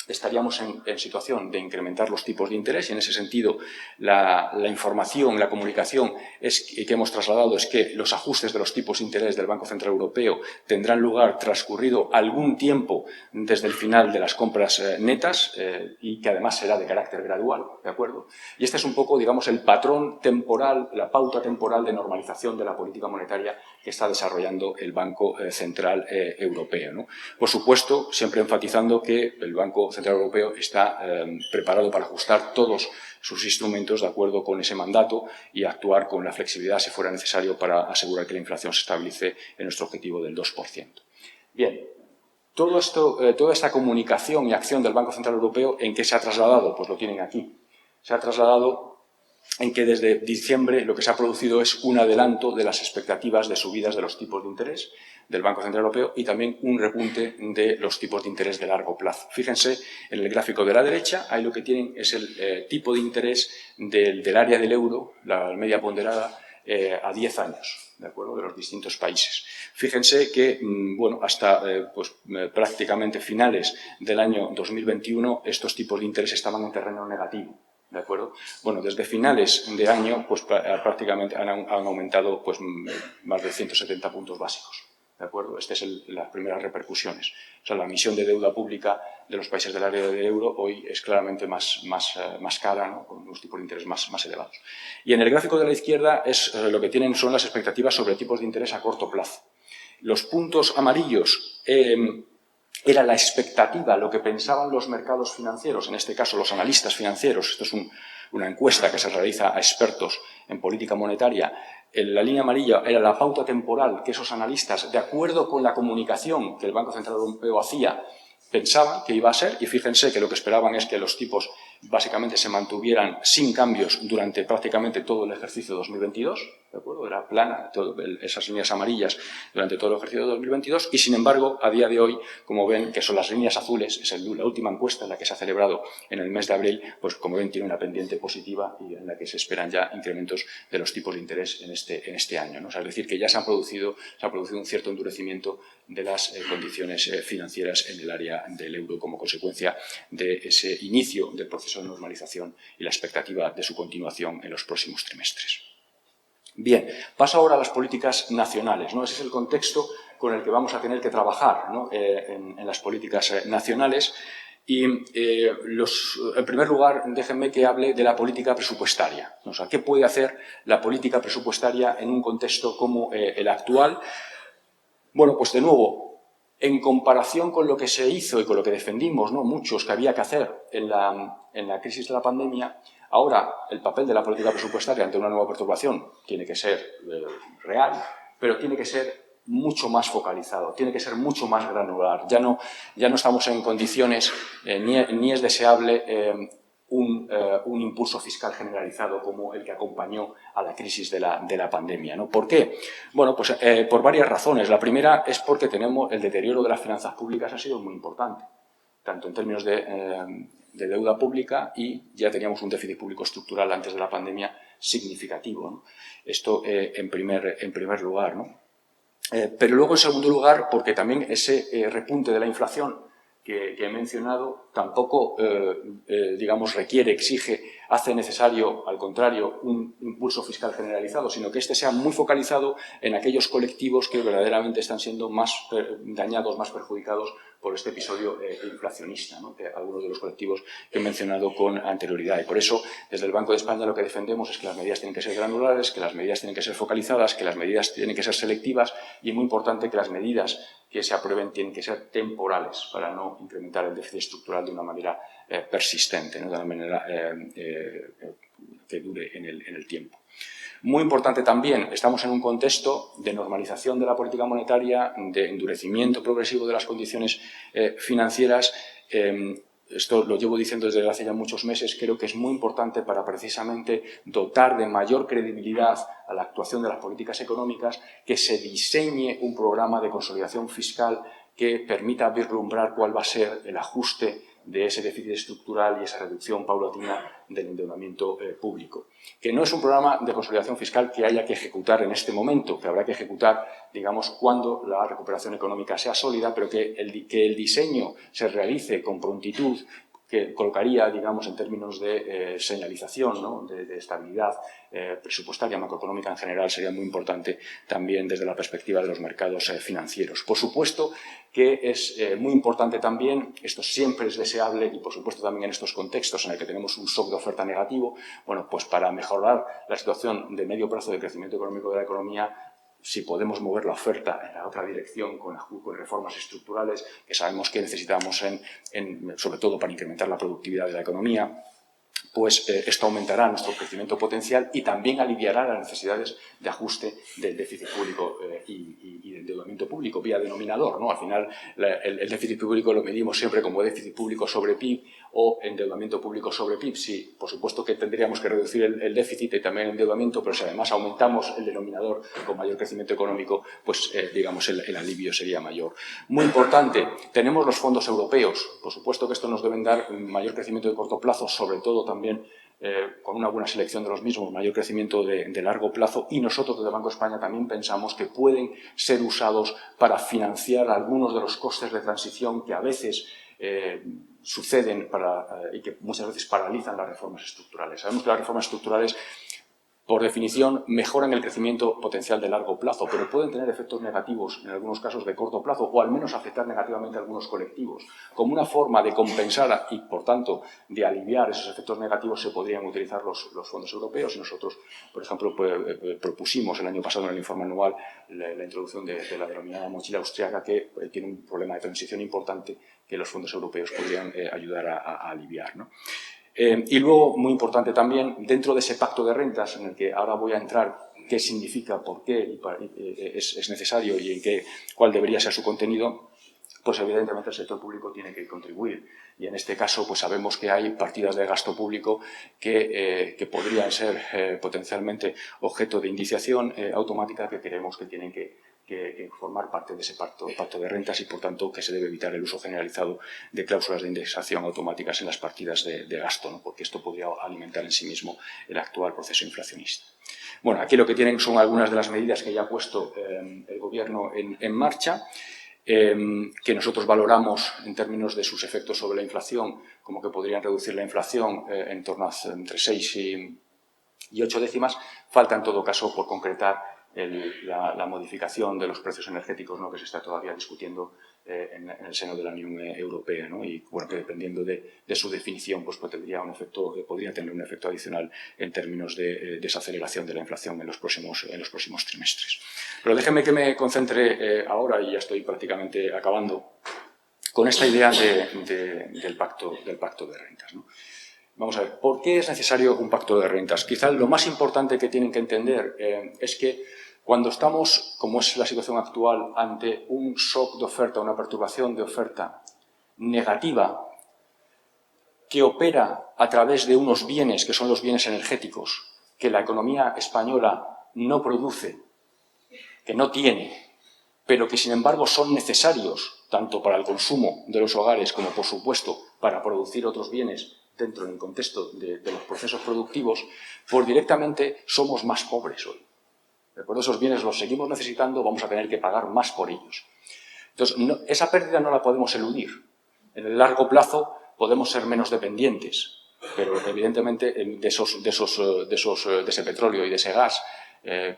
estaríamos en situación de incrementar los tipos de interés, y en ese sentido la información, la comunicación que hemos trasladado es que los ajustes de los tipos de interés del Banco Central Europeo tendrán lugar transcurrido algún tiempo desde el final de las compras netas y que además será de carácter gradual, ¿de acuerdo? Y este es un poco, digamos, el patrón temporal, la pauta temporal de normalización de la política monetaria que está desarrollando el Banco Central Europeo, ¿no? Por supuesto, siempre enfatizando que el Banco Central Europeo está preparado para ajustar todos sus instrumentos de acuerdo con ese mandato y actuar con la flexibilidad, si fuera necesario, para asegurar que la inflación se estabilice en nuestro objetivo del 2%. Bien, toda esta comunicación y acción del Banco Central Europeo, ¿en qué se ha trasladado? Pues lo tienen aquí. Se ha trasladado en que desde diciembre lo que se ha producido es un adelanto de las expectativas de subidas de los tipos de interés del Banco Central Europeo y también un repunte de los tipos de interés de largo plazo. Fíjense en el gráfico de la derecha, ahí lo que tienen es el tipo de interés del área del euro, la media ponderada, a 10 años, ¿de acuerdo?, de los distintos países. Fíjense que, bueno, hasta prácticamente finales del año 2021 estos tipos de interés estaban en terreno negativo. ¿De acuerdo? Bueno, desde finales de año pues prácticamente han aumentado pues más de 170 puntos básicos. ¿De acuerdo? Estas son las primeras repercusiones. O sea, la emisión de deuda pública de los países del área del euro hoy es claramente más cara, ¿no?, con unos tipos de interés más elevados. Y en el gráfico de la izquierda lo que tienen son las expectativas sobre tipos de interés a corto plazo. Los puntos amarillos era la expectativa, lo que pensaban los mercados financieros, en este caso los analistas financieros. Esto es una encuesta que se realiza a expertos en política monetaria. La línea amarilla era la pauta temporal que esos analistas, de acuerdo con la comunicación que el Banco Central Europeo hacía, pensaban que iba a ser, y fíjense que lo que esperaban es que los tipos básicamente se mantuvieran sin cambios durante prácticamente todo el ejercicio 2022, ¿de acuerdo? Era plana esas líneas amarillas durante todo el ejercicio de 2022 y, sin embargo, a día de hoy, como ven, que son las líneas azules, es la última encuesta en la que se ha celebrado en el mes de abril, pues como ven tiene una pendiente positiva y en la que se esperan ya incrementos de los tipos de interés en este año, ¿no? O sea, es decir, que ya se ha producido un cierto endurecimiento de las condiciones financieras en el área del euro como consecuencia de ese inicio del proceso de normalización y la expectativa de su continuación en los próximos trimestres. Bien, paso ahora a las políticas nacionales, ¿no? Ese es el contexto con el que vamos a tener que trabajar, ¿no?, en las políticas nacionales. Y, en primer lugar, déjenme que hable de la política presupuestaria. O sea, ¿qué puede hacer la política presupuestaria en un contexto como el actual? Bueno, pues de nuevo, en comparación con lo que se hizo y con lo que defendimos, ¿no?, muchos, que había que hacer en la crisis de la pandemia, ahora el papel de la política presupuestaria ante una nueva perturbación tiene que ser real, pero tiene que ser mucho más focalizado, tiene que ser mucho más granular. Ya no estamos en condiciones, ni es deseable un impulso fiscal generalizado como el que acompañó a la crisis de la pandemia, ¿no? ¿Por qué? Bueno, pues por varias razones. La primera es porque el deterioro de las finanzas públicas ha sido muy importante, tanto en términos de deuda pública, y ya teníamos un déficit público estructural antes de la pandemia significativo, ¿no? Esto en primer lugar, ¿no? Pero luego, en segundo lugar, porque también ese repunte de la inflación que he mencionado tampoco, digamos, hace necesario, al contrario, un impulso fiscal generalizado, sino que este sea muy focalizado en aquellos colectivos que verdaderamente están siendo más dañados, más perjudicados por este episodio inflacionista, ¿no? Que algunos de los colectivos que he mencionado con anterioridad. Y por eso, desde el Banco de España, lo que defendemos es que las medidas tienen que ser granulares, que las medidas tienen que ser focalizadas, que las medidas tienen que ser selectivas y, muy importante, que las medidas que se aprueben tienen que ser temporales para no incrementar el déficit estructural de una manera persistente, ¿no? De una manera que dure en el tiempo. Muy importante también, estamos en un contexto de normalización de la política monetaria, de endurecimiento progresivo de las condiciones financieras. Esto lo llevo diciendo desde hace ya muchos meses. Creo que es muy importante para precisamente dotar de mayor credibilidad a la actuación de las políticas económicas que se diseñe un programa de consolidación fiscal que permita vislumbrar cuál va a ser el ajuste de ese déficit estructural y esa reducción paulatina del endeudamiento público. Que no es un programa de consolidación fiscal que haya que ejecutar en este momento, que habrá que ejecutar, digamos, cuando la recuperación económica sea sólida, pero que el diseño se realice con prontitud, que colocaría, digamos, en términos de señalización, ¿no? de estabilidad presupuestaria, macroeconómica en general, sería muy importante también desde la perspectiva de los mercados financieros. Por supuesto que es muy importante también, esto siempre es deseable y por supuesto también en estos contextos en el que tenemos un shock de oferta negativo, bueno, pues para mejorar la situación de medio plazo de crecimiento económico de la economía, si podemos mover la oferta en la otra dirección con reformas estructurales que sabemos que necesitamos sobre todo para incrementar la productividad de la economía, pues esto aumentará nuestro crecimiento potencial y también aliviará las necesidades de ajuste del déficit público y del endeudamiento público vía denominador, ¿no? Al final, el déficit público lo medimos siempre como déficit público sobre PIB o endeudamiento público sobre PIB. Sí, por supuesto que tendríamos que reducir el déficit y también el endeudamiento, pero si además aumentamos el denominador con mayor crecimiento económico, pues digamos el alivio sería mayor. Muy importante, tenemos los fondos europeos. Por supuesto que estos nos deben dar mayor crecimiento de corto plazo, sobre todo también con una buena selección de los mismos, mayor crecimiento de largo plazo, y nosotros desde el Banco de España también pensamos que pueden ser usados para financiar algunos de los costes de transición que a veces suceden y que muchas veces paralizan las reformas estructurales. Sabemos que las reformas estructurales, por definición, mejoran el crecimiento potencial de largo plazo, pero pueden tener efectos negativos en algunos casos de corto plazo o al menos afectar negativamente a algunos colectivos. Como una forma de compensar y, por tanto, de aliviar esos efectos negativos se podrían utilizar los fondos europeos y nosotros, por ejemplo, propusimos el año pasado en el informe anual la introducción de la denominada mochila austriaca que tiene un problema de transición importante que los fondos europeos podrían ayudar a aliviar, ¿no? Y luego, muy importante también, dentro de ese pacto de rentas, en el que ahora voy a entrar qué significa, por qué es necesario y cuál debería ser su contenido, pues evidentemente el sector público tiene que contribuir. Y en este caso, pues sabemos que hay partidas de gasto público que podrían ser potencialmente objeto de indiciación automática que creemos que tienen que formar parte de ese pacto de rentas y, por tanto, que se debe evitar el uso generalizado de cláusulas de indexación automáticas en las partidas de gasto, ¿no? Porque esto podría alimentar en sí mismo el actual proceso inflacionista. Bueno, aquí lo que tienen son algunas de las medidas que ya ha puesto el Gobierno en marcha, que nosotros valoramos en términos de sus efectos sobre la inflación como que podrían reducir la inflación en torno a entre 6 y 8 décimas. Falta, en todo caso, por concretar la modificación de los precios energéticos, ¿no? Que se está todavía discutiendo en el seno de la Unión Europea, ¿no? Y bueno, que dependiendo de su definición, pues podría tener un efecto adicional en términos de desaceleración de la inflación en los próximos trimestres. Pero déjenme que me concentre ahora, y ya estoy prácticamente acabando, con esta idea del pacto de rentas, ¿no? Vamos a ver, ¿por qué es necesario un pacto de rentas? Quizá lo más importante que tienen que entender es que cuando estamos, como es la situación actual, ante un shock de oferta, una perturbación de oferta negativa que opera a través de unos bienes que son los bienes energéticos, que la economía española no produce, que no tiene, pero que sin embargo son necesarios tanto para el consumo de los hogares como, por supuesto, para producir otros bienes dentro del contexto de los procesos productivos, pues directamente somos más pobres hoy. ¿De acuerdo? Esos bienes los seguimos necesitando, vamos a tener que pagar más por ellos. Entonces, esa pérdida no la podemos eludir. En el largo plazo podemos ser menos dependientes, pero evidentemente de ese petróleo y de ese gas, que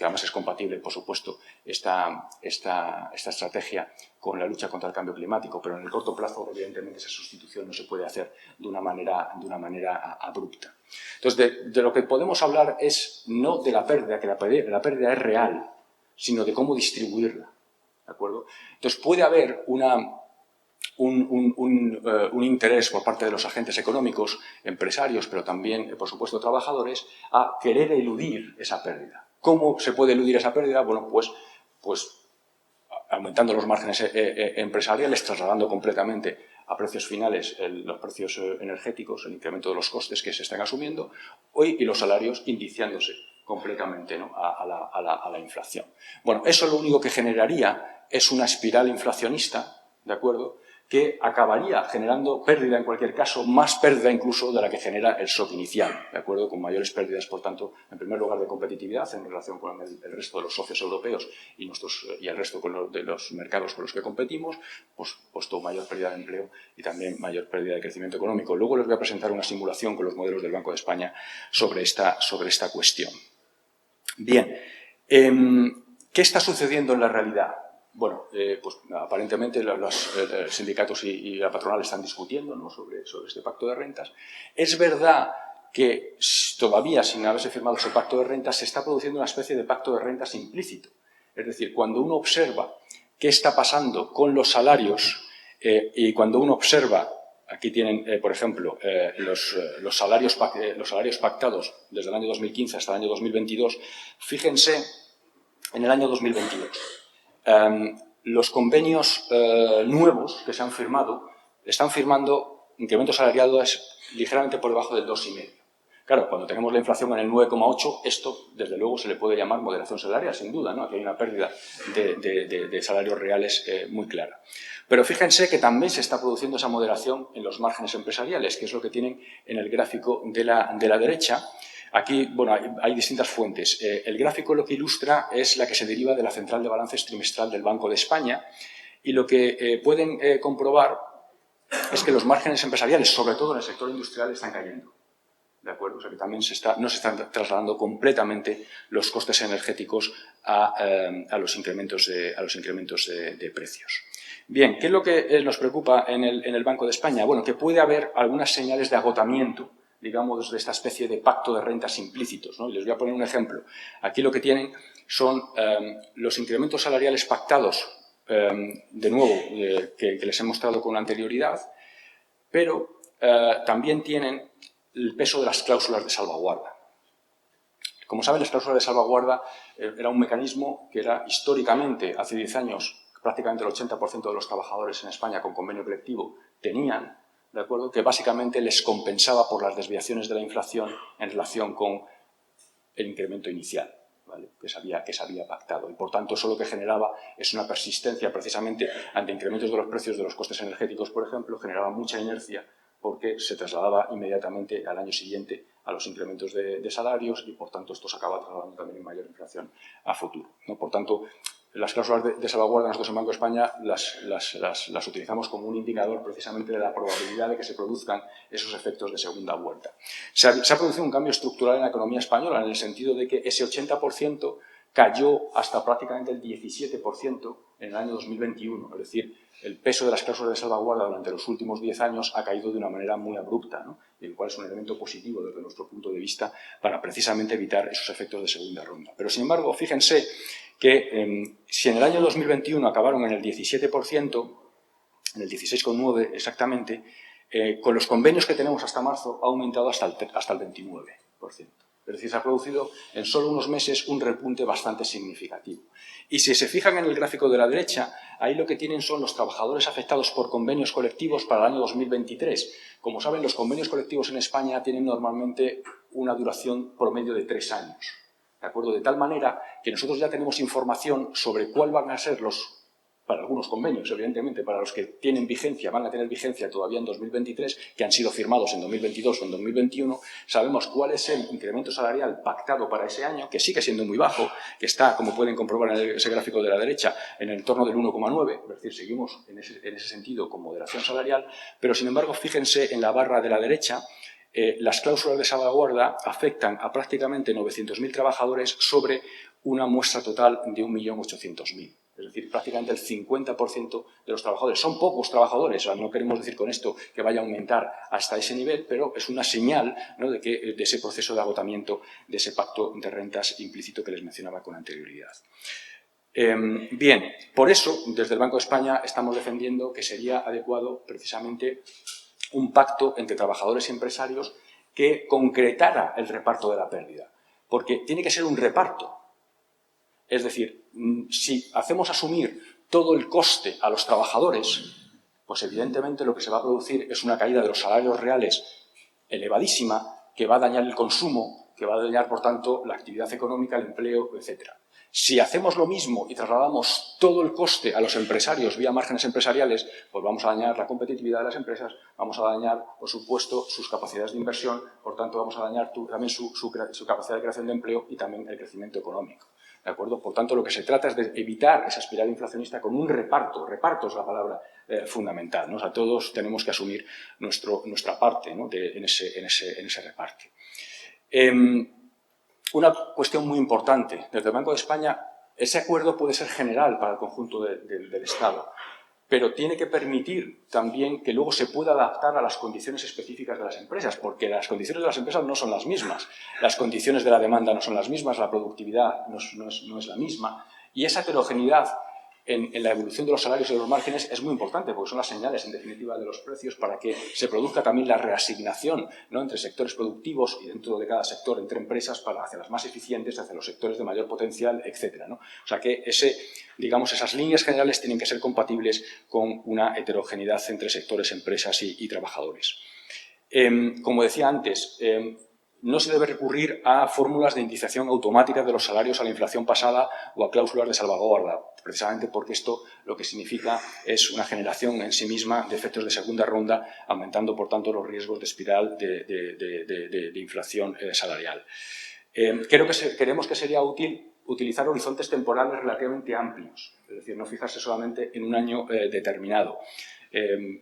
además es compatible, por supuesto, esta estrategia con la lucha contra el cambio climático, pero en el corto plazo, evidentemente, esa sustitución no se puede hacer de una manera abrupta. Entonces, de lo que podemos hablar es no de la pérdida, que la pérdida es real, sino de cómo distribuirla. ¿De acuerdo? Entonces, puede haber un interés por parte de los agentes económicos, empresarios, pero también, por supuesto, trabajadores, a querer eludir esa pérdida. ¿Cómo se puede eludir esa pérdida? Bueno, pues aumentando los márgenes empresariales, trasladando completamente a precios finales los precios energéticos, el incremento de los costes que se están asumiendo, y los salarios indiciándose completamente, ¿no?, a la inflación. Bueno, eso lo único que generaría es una espiral inflacionista, ¿de acuerdo?, que acabaría generando pérdida en cualquier caso, más pérdida incluso de la que genera el shock inicial, ¿de acuerdo?, con mayores pérdidas, por tanto, en primer lugar de competitividad en relación con el resto de los socios europeos y el resto de los mercados con los que competimos, puesto mayor pérdida de empleo y también mayor pérdida de crecimiento económico. Luego les voy a presentar una simulación con los modelos del Banco de España sobre esta cuestión. Bien, ¿qué está sucediendo en la realidad? Bueno, pues aparentemente los sindicatos y la patronal están discutiendo, ¿no?, sobre este pacto de rentas. Es verdad que todavía, sin haberse firmado ese pacto de rentas, se está produciendo una especie de pacto de rentas implícito. Es decir, cuando uno observa qué está pasando con los salarios y cuando uno observa, aquí tienen, por ejemplo, los salarios pactados desde el año 2015 hasta el año 2022, fíjense en el año 2022. Los convenios nuevos que se han firmado están firmando incrementos salariales ligeramente por debajo del 2,5%. Claro, cuando tenemos la inflación en el 9,8%, esto, desde luego, se le puede llamar moderación salarial, sin duda, ¿no? Aquí hay una pérdida de salarios reales muy clara. Pero fíjense que también se está produciendo esa moderación en los márgenes empresariales, que es lo que tienen en el gráfico de la derecha. Aquí, bueno, hay distintas fuentes. El gráfico lo que ilustra es la que se deriva de la central de balances trimestral del Banco de España y lo que pueden comprobar es que los márgenes empresariales, sobre todo en el sector industrial, están cayendo. ¿De acuerdo? O sea que también no se están trasladando completamente los costes energéticos a los incrementos de precios. Bien, ¿qué es lo que nos preocupa en el Banco de España? Bueno, que puede haber algunas señales de agotamiento, digamos, de esta especie de pacto de rentas implícitos, ¿no? Y les voy a poner un ejemplo. Aquí lo que tienen son los incrementos salariales pactados, de nuevo, que les he mostrado con anterioridad, pero también tienen el peso de las cláusulas de salvaguarda. Como saben, las cláusulas de salvaguarda era un mecanismo que era históricamente, hace 10 años, prácticamente el 80% de los trabajadores en España con convenio colectivo tenían, ¿de acuerdo?, que básicamente les compensaba por las desviaciones de la inflación en relación con el incremento inicial, ¿vale?, que se había pactado. Y, por tanto, eso lo que generaba es una persistencia, precisamente, ante incrementos de los precios de los costes energéticos, por ejemplo, generaba mucha inercia porque se trasladaba inmediatamente al año siguiente a los incrementos de salarios y, por tanto, esto se acaba trasladando también en mayor inflación a futuro, ¿no? Por tanto, las cláusulas de salvaguarda nosotros en Banco de España las utilizamos como un indicador precisamente de la probabilidad de que se produzcan esos efectos de segunda vuelta. Se ha producido un cambio estructural en la economía española en el sentido de que ese 80% cayó hasta prácticamente el 17% en el año 2021. Es decir, el peso de las cláusulas de salvaguarda durante los últimos 10 años ha caído de una manera muy abrupta, ¿no?, y el cual es un elemento positivo desde nuestro punto de vista para precisamente evitar esos efectos de segunda ronda. Pero, sin embargo, fíjense que si en el año 2021 acabaron en el 17%, en el 16,9% exactamente, con los convenios que tenemos hasta marzo ha aumentado hasta el 29%. Es Es decir, se ha producido en solo unos meses un repunte bastante significativo. Y si se fijan en el gráfico de la derecha, ahí lo que tienen son los trabajadores afectados por convenios colectivos para el año 2023. Como saben, los convenios colectivos en España tienen normalmente una duración promedio de 3 años. ¿De acuerdo? De tal manera que nosotros ya tenemos información sobre cuál van a ser para algunos convenios, evidentemente, para los que tienen vigencia, van a tener vigencia todavía en 2023, que han sido firmados en 2022 o en 2021, sabemos cuál es el incremento salarial pactado para ese año, que sigue siendo muy bajo, que está, como pueden comprobar en ese gráfico de la derecha, en el entorno del 1,9, es decir, seguimos en ese sentido con moderación salarial, pero sin embargo, fíjense en la barra de la derecha, las cláusulas de salvaguarda afectan a prácticamente 900.000 trabajadores sobre una muestra total de 1.800.000. Es decir, prácticamente el 50% de los trabajadores. Son pocos trabajadores, o sea, no queremos decir con esto que vaya a aumentar hasta ese nivel, pero es una señal, ¿no?, de ese proceso de agotamiento de ese pacto de rentas implícito que les mencionaba con anterioridad. Bien, por eso, desde el Banco de España estamos defendiendo que sería adecuado precisamente un pacto entre trabajadores y empresarios que concretara el reparto de la pérdida, porque tiene que ser un reparto. Es decir, si hacemos asumir todo el coste a los trabajadores, pues evidentemente lo que se va a producir es una caída de los salarios reales elevadísima, que va a dañar el consumo, que va a dañar, por tanto, la actividad económica, el empleo, etc. Si hacemos lo mismo y trasladamos todo el coste a los empresarios vía márgenes empresariales, pues vamos a dañar la competitividad de las empresas, vamos a dañar, por supuesto, sus capacidades de inversión, por tanto, vamos a dañar también su capacidad de creación de empleo y también el crecimiento económico. ¿De acuerdo? Por tanto, lo que se trata es de evitar esa espiral inflacionista con un reparto. Reparto es la palabra fundamental, ¿no? O sea, todos tenemos que asumir nuestra parte, ¿no?, en ese reparto. Una cuestión muy importante. Desde el Banco de España, ese acuerdo puede ser general para el conjunto del Estado, pero tiene que permitir también que luego se pueda adaptar a las condiciones específicas de las empresas, porque las condiciones de las empresas no son las mismas, las condiciones de la demanda no son las mismas, la productividad no es la misma, y esa heterogeneidad en la evolución de los salarios y de los márgenes es muy importante, porque son las señales, en definitiva, de los precios para que se produzca también la reasignación, ¿no?, entre sectores productivos y dentro de cada sector, entre empresas, hacia las más eficientes, hacia los sectores de mayor potencial, etc., ¿no? O sea que esas líneas generales tienen que ser compatibles con una heterogeneidad entre sectores, empresas y trabajadores. Como decía antes, no se debe recurrir a fórmulas de indexación automática de los salarios a la inflación pasada o a cláusulas de salvaguarda, precisamente porque esto lo que significa es una generación en sí misma de efectos de segunda ronda, aumentando, por tanto, los riesgos de espiral de inflación salarial. Creemos que sería útil utilizar horizontes temporales relativamente amplios, es decir, no fijarse solamente en un año determinado.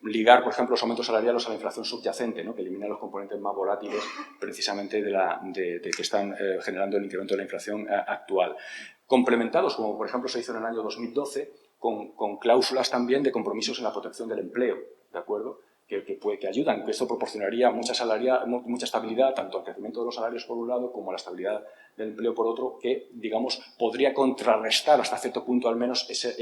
Ligar, por ejemplo, los aumentos salariales a la inflación subyacente, ¿no?, que elimina los componentes más volátiles precisamente que están generando el incremento de la inflación actual. Complementados, como por ejemplo se hizo en el año 2012, con cláusulas también de compromisos en la protección del empleo, ¿de acuerdo?, que ayudan, que esto proporcionaría mucha estabilidad, tanto al crecimiento de los salarios por un lado como a la estabilidad del empleo por otro, que, digamos, podría contrarrestar hasta cierto punto al menos ese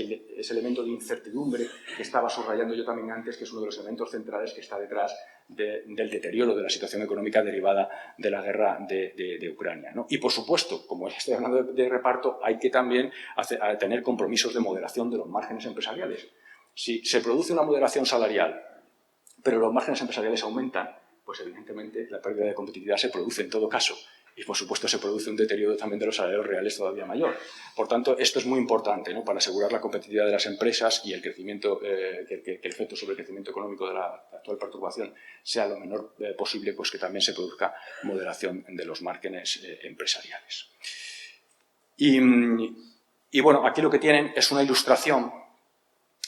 elemento de incertidumbre que estaba subrayando yo también antes, que es uno de los elementos centrales que está detrás del deterioro de la situación económica derivada de la guerra de Ucrania, ¿no? Y, por supuesto, como estoy hablando de reparto, hay que también tener compromisos de moderación de los márgenes empresariales. Si se produce una moderación salarial, pero los márgenes empresariales aumentan, pues evidentemente la pérdida de competitividad se produce en todo caso. Y, por supuesto, se produce un deterioro también de los salarios reales todavía mayor. Por tanto, esto es muy importante, ¿no?, para asegurar la competitividad de las empresas y el crecimiento, que el efecto sobre el crecimiento económico de la actual perturbación sea lo menor posible, pues que también se produzca moderación de los márgenes empresariales. Y bueno, aquí lo que tienen es una ilustración,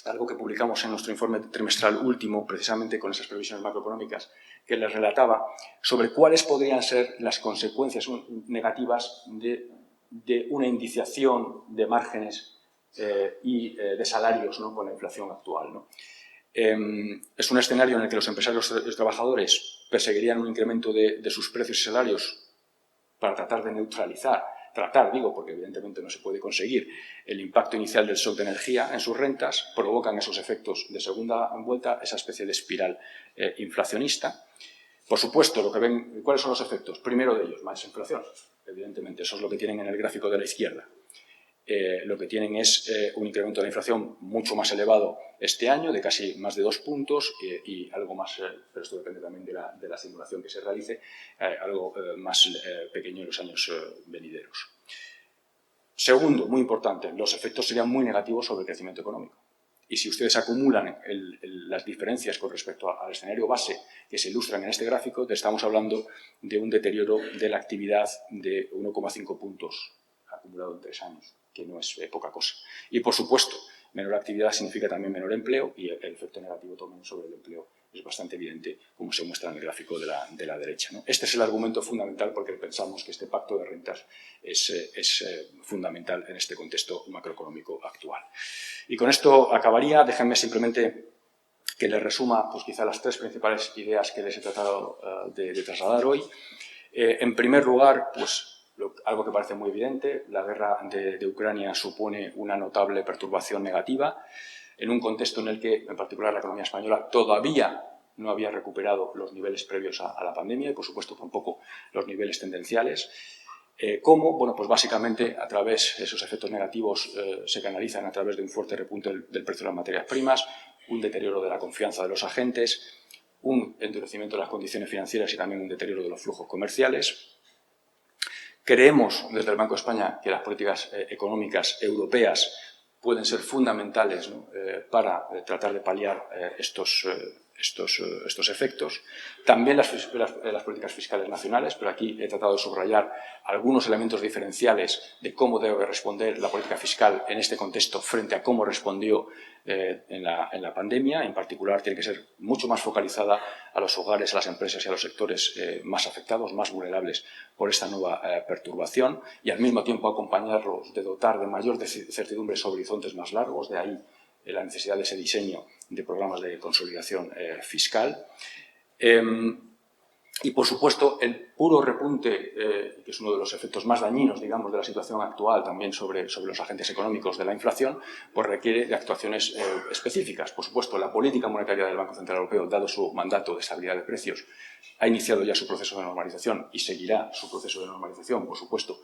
algo que publicamos en nuestro informe trimestral último, precisamente con esas previsiones macroeconómicas, que les relataba sobre cuáles podrían ser las consecuencias negativas de una indiciación de márgenes y de salarios, ¿no?, con la inflación actual, ¿no? Es un escenario en el que los empresarios y los trabajadores perseguirían un incremento de sus precios y salarios para tratar de neutralizar, porque evidentemente no se puede conseguir, el impacto inicial del shock de energía en sus rentas, provocan esos efectos de segunda vuelta, esa especie de espiral inflacionista. Por supuesto, lo que ven, ¿cuáles son los efectos? Primero de ellos, más inflación, evidentemente, eso es lo que tienen en el gráfico de la izquierda. Lo que tienen es un incremento de la inflación mucho más elevado este año, de casi más de 2 puntos y algo más, pero esto depende también de la simulación que se realice, algo más pequeño en los años venideros. Segundo, muy importante, los efectos serían muy negativos sobre el crecimiento económico. Y si ustedes acumulan las diferencias con respecto al escenario base que se ilustran en este gráfico, estamos hablando de un deterioro de la actividad de 1,5 puntos acumulado en 3 años, que no es poca cosa. Y, por supuesto, menor actividad significa también menor empleo y el efecto negativo también sobre el empleo es bastante evidente, como se muestra en el gráfico de la derecha, ¿no? Este es el argumento fundamental porque pensamos que este pacto de rentas es fundamental en este contexto macroeconómico actual. Y con esto acabaría. Déjenme simplemente que les resuma pues, quizá las 3 principales ideas que les he tratado de trasladar hoy. En primer lugar, pues, algo que parece muy evidente, la guerra de Ucrania supone una notable perturbación negativa en un contexto en el que, en particular, la economía española todavía no había recuperado los niveles previos a la pandemia y, por supuesto, tampoco los niveles tendenciales. ¿Cómo? Bueno, pues básicamente a través de esos efectos negativos se canalizan a través de un fuerte repunte del precio de las materias primas, un deterioro de la confianza de los agentes, un endurecimiento de las condiciones financieras y también un deterioro de los flujos comerciales. Creemos desde el Banco de España que las políticas económicas europeas pueden ser fundamentales, ¿no? Para tratar de paliar estos efectos. También las políticas fiscales nacionales, pero aquí he tratado de subrayar algunos elementos diferenciales de cómo debe responder la política fiscal en este contexto frente a cómo respondió en la pandemia. En particular, tiene que ser mucho más focalizada a los hogares, a las empresas y a los sectores más afectados, más vulnerables por esta nueva perturbación y, al mismo tiempo, acompañarlos de dotar de mayor certidumbre sobre horizontes más largos, de ahí la necesidad de ese diseño de programas de consolidación fiscal. Y, por supuesto, el puro repunte, que es uno de los efectos más dañinos, digamos, de la situación actual, también sobre los agentes económicos de la inflación, pues requiere de actuaciones específicas. Por supuesto, la política monetaria del Banco Central Europeo, dado su mandato de estabilidad de precios, ha iniciado ya su proceso de normalización y seguirá su proceso de normalización, por supuesto.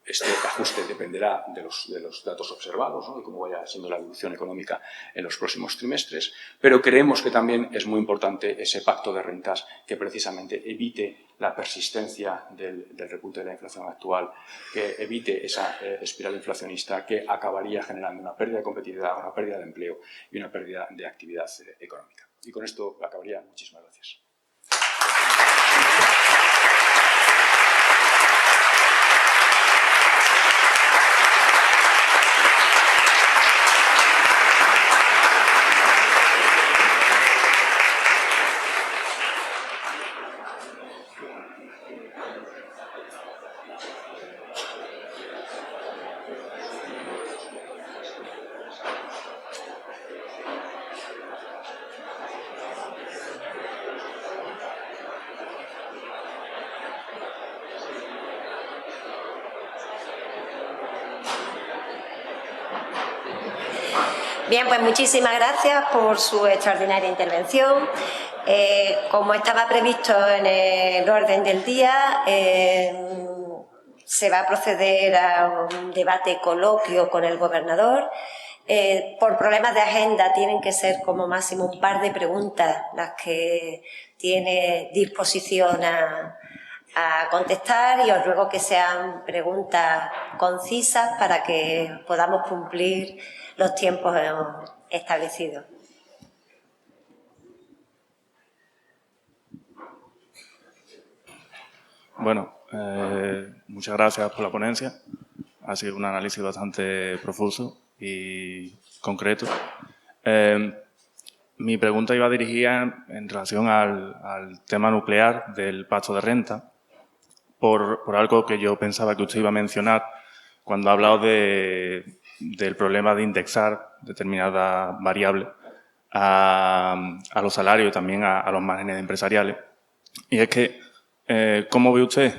Este ajuste dependerá de los datos observados, ¿no? De cómo vaya siendo la evolución económica en los próximos trimestres, pero creemos que también es muy importante ese pacto de rentas que precisamente evite la persistencia del repunte de la inflación actual, que evite esa espiral inflacionista que acabaría generando una pérdida de competitividad, una pérdida de empleo y una pérdida de actividad económica. Y con esto acabaría. Muchísimas gracias. Bien, pues muchísimas gracias por su extraordinaria intervención. Como estaba previsto en el orden del día, se va a proceder a un debate coloquio con el gobernador. Por problemas de agenda tienen que ser como máximo un par de preguntas las que tiene disposición a contestar y os ruego que sean preguntas concisas para que podamos cumplir los tiempos establecidos. Bueno, muchas gracias por la ponencia. Ha sido un análisis bastante profuso y concreto. Mi pregunta iba dirigida en relación al tema nuclear del pacto de renta, por algo que yo pensaba que usted iba a mencionar cuando ha hablado del problema de indexar determinada variable a los salarios y también a los márgenes empresariales. Y es que, ¿cómo ve usted,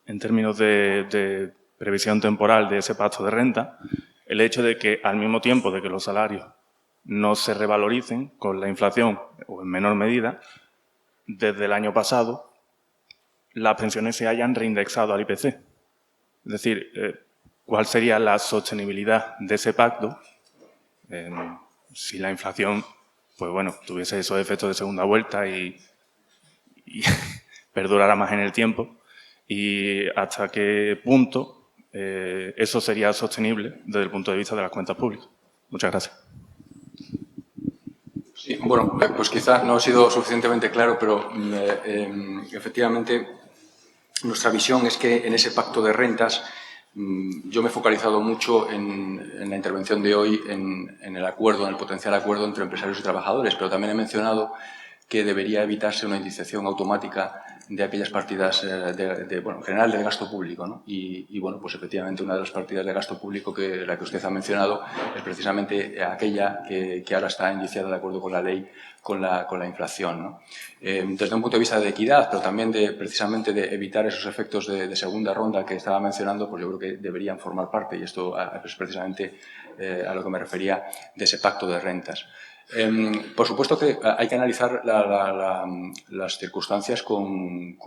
en términos de previsión temporal de ese pacto de renta, el hecho de que al mismo tiempo de que los salarios no se revaloricen con la inflación o en menor medida, desde el año pasado las pensiones se hayan reindexado al IPC. Es decir, ¿cuál sería la sostenibilidad de ese pacto si la inflación, pues bueno, tuviese esos efectos de segunda vuelta y perdurara más en el tiempo? ¿Y hasta qué punto eso sería sostenible desde el punto de vista de las cuentas públicas? Muchas gracias. Sí, bueno, pues quizá no he sido suficientemente claro, pero efectivamente nuestra visión es que en ese pacto de rentas yo me he focalizado mucho en la intervención de hoy en el acuerdo, en el potencial acuerdo entre empresarios y trabajadores, pero también he mencionado que debería evitarse una indexación automática de aquellas partidas, bueno, en general del gasto público, ¿no? Y, bueno, pues efectivamente una de las partidas de gasto público la que usted ha mencionado es precisamente aquella que ahora está indiciada de acuerdo con la ley, con la inflación, ¿no? Desde un punto de vista de equidad, pero también precisamente de evitar esos efectos de segunda ronda que estaba mencionando, pues yo creo que deberían formar parte, y esto es precisamente a lo que me refería, de ese pacto de rentas. Por supuesto que hay que analizar las circunstancias con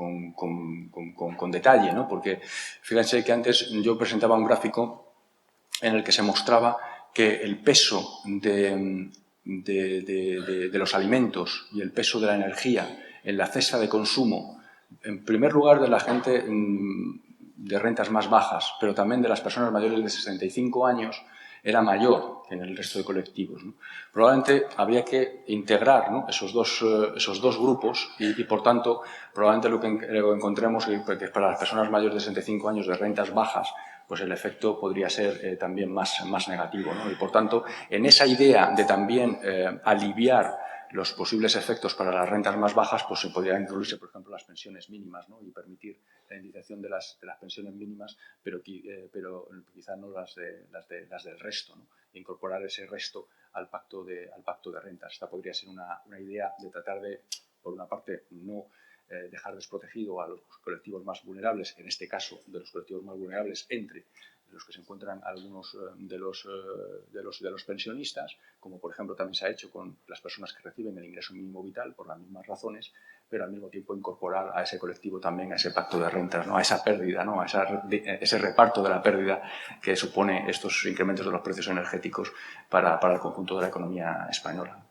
detalle, ¿no? Porque fíjense que antes yo presentaba un gráfico en el que se mostraba que el peso de los alimentos y el peso de la energía en la cesta de consumo, en primer lugar de la gente de rentas más bajas, pero también de las personas mayores de 65 años, era mayor que en el resto de colectivos, ¿no? Probablemente habría que integrar, ¿no?, esos dos grupos y, por tanto, probablemente lo que encontremos es que para las personas mayores de 65 años de rentas bajas, pues el efecto podría ser también más negativo, ¿no? Y, por tanto, en esa idea de también aliviar los posibles efectos para las rentas más bajas, pues se podría incluirse, por ejemplo, las pensiones mínimas, ¿no? Y permitir la indexación de las pensiones mínimas, pero quizá no las del resto, ¿no? Incorporar ese resto al pacto de rentas. Esta podría ser una idea de tratar de, por una parte, no dejar desprotegido a los colectivos más vulnerables, en este caso de los colectivos más vulnerables entre los que se encuentran algunos de los pensionistas, como por ejemplo también se ha hecho con las personas que reciben el ingreso mínimo vital por las mismas razones, pero al mismo tiempo incorporar a ese colectivo también a ese pacto de rentas, ¿no?, a esa pérdida, ¿no?, a ese reparto de la pérdida que supone estos incrementos de los precios energéticos para el conjunto de la economía española.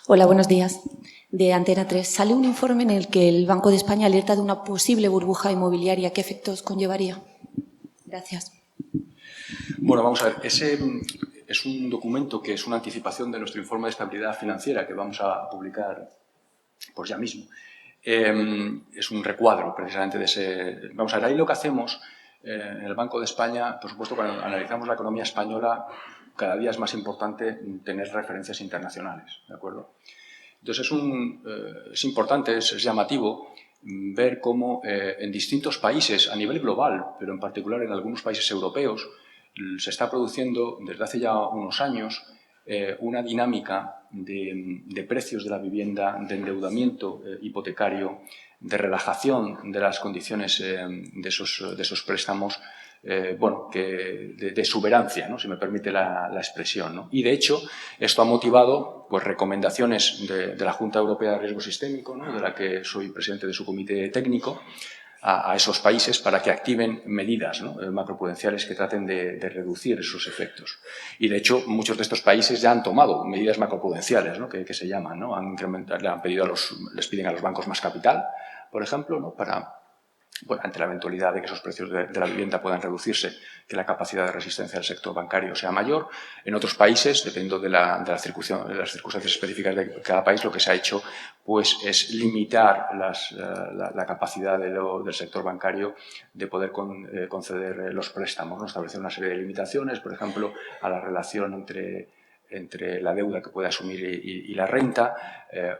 Hola, buenos días. De Antena 3. Sale un informe en el que el Banco de España alerta de una posible burbuja inmobiliaria. ¿Qué efectos conllevaría? Gracias. Bueno, vamos a ver. Ese es un documento que es una anticipación de nuestro informe de estabilidad financiera que vamos a publicar pues ya mismo. Es un recuadro precisamente de ese... Vamos a ver, ahí lo que hacemos en el Banco de España, por supuesto, cuando analizamos la economía española, cada día es más importante tener referencias internacionales, ¿de acuerdo? Entonces es importante, es llamativo ver cómo en distintos países a nivel global, pero en particular en algunos países europeos, se está produciendo desde hace ya unos años una dinámica de precios de la vivienda, de endeudamiento hipotecario, de relajación de las condiciones de esos préstamos, bueno, de exuberancia, ¿no?, si me permite la expresión, ¿no? Y, de hecho, esto ha motivado pues, recomendaciones de la Junta Europea de Riesgo Sistémico, ¿no?, de la que soy presidente de su comité técnico, a esos países para que activen medidas, ¿no?, macroprudenciales que traten de reducir esos efectos. Y, de hecho, muchos de estos países ya han tomado medidas macroprudenciales, ¿no?, que se llaman, ¿no? Les piden a los bancos más capital, por ejemplo, ¿no?, bueno, ante la eventualidad de que esos precios de la vivienda puedan reducirse, que la capacidad de resistencia del sector bancario sea mayor. En otros países, dependiendo de las circunstancias específicas de cada país, lo que se ha hecho pues, es limitar la capacidad del sector bancario de poder conceder los préstamos, ¿no?, establecer una serie de limitaciones, por ejemplo, a la relación entre la deuda que puede asumir y la renta,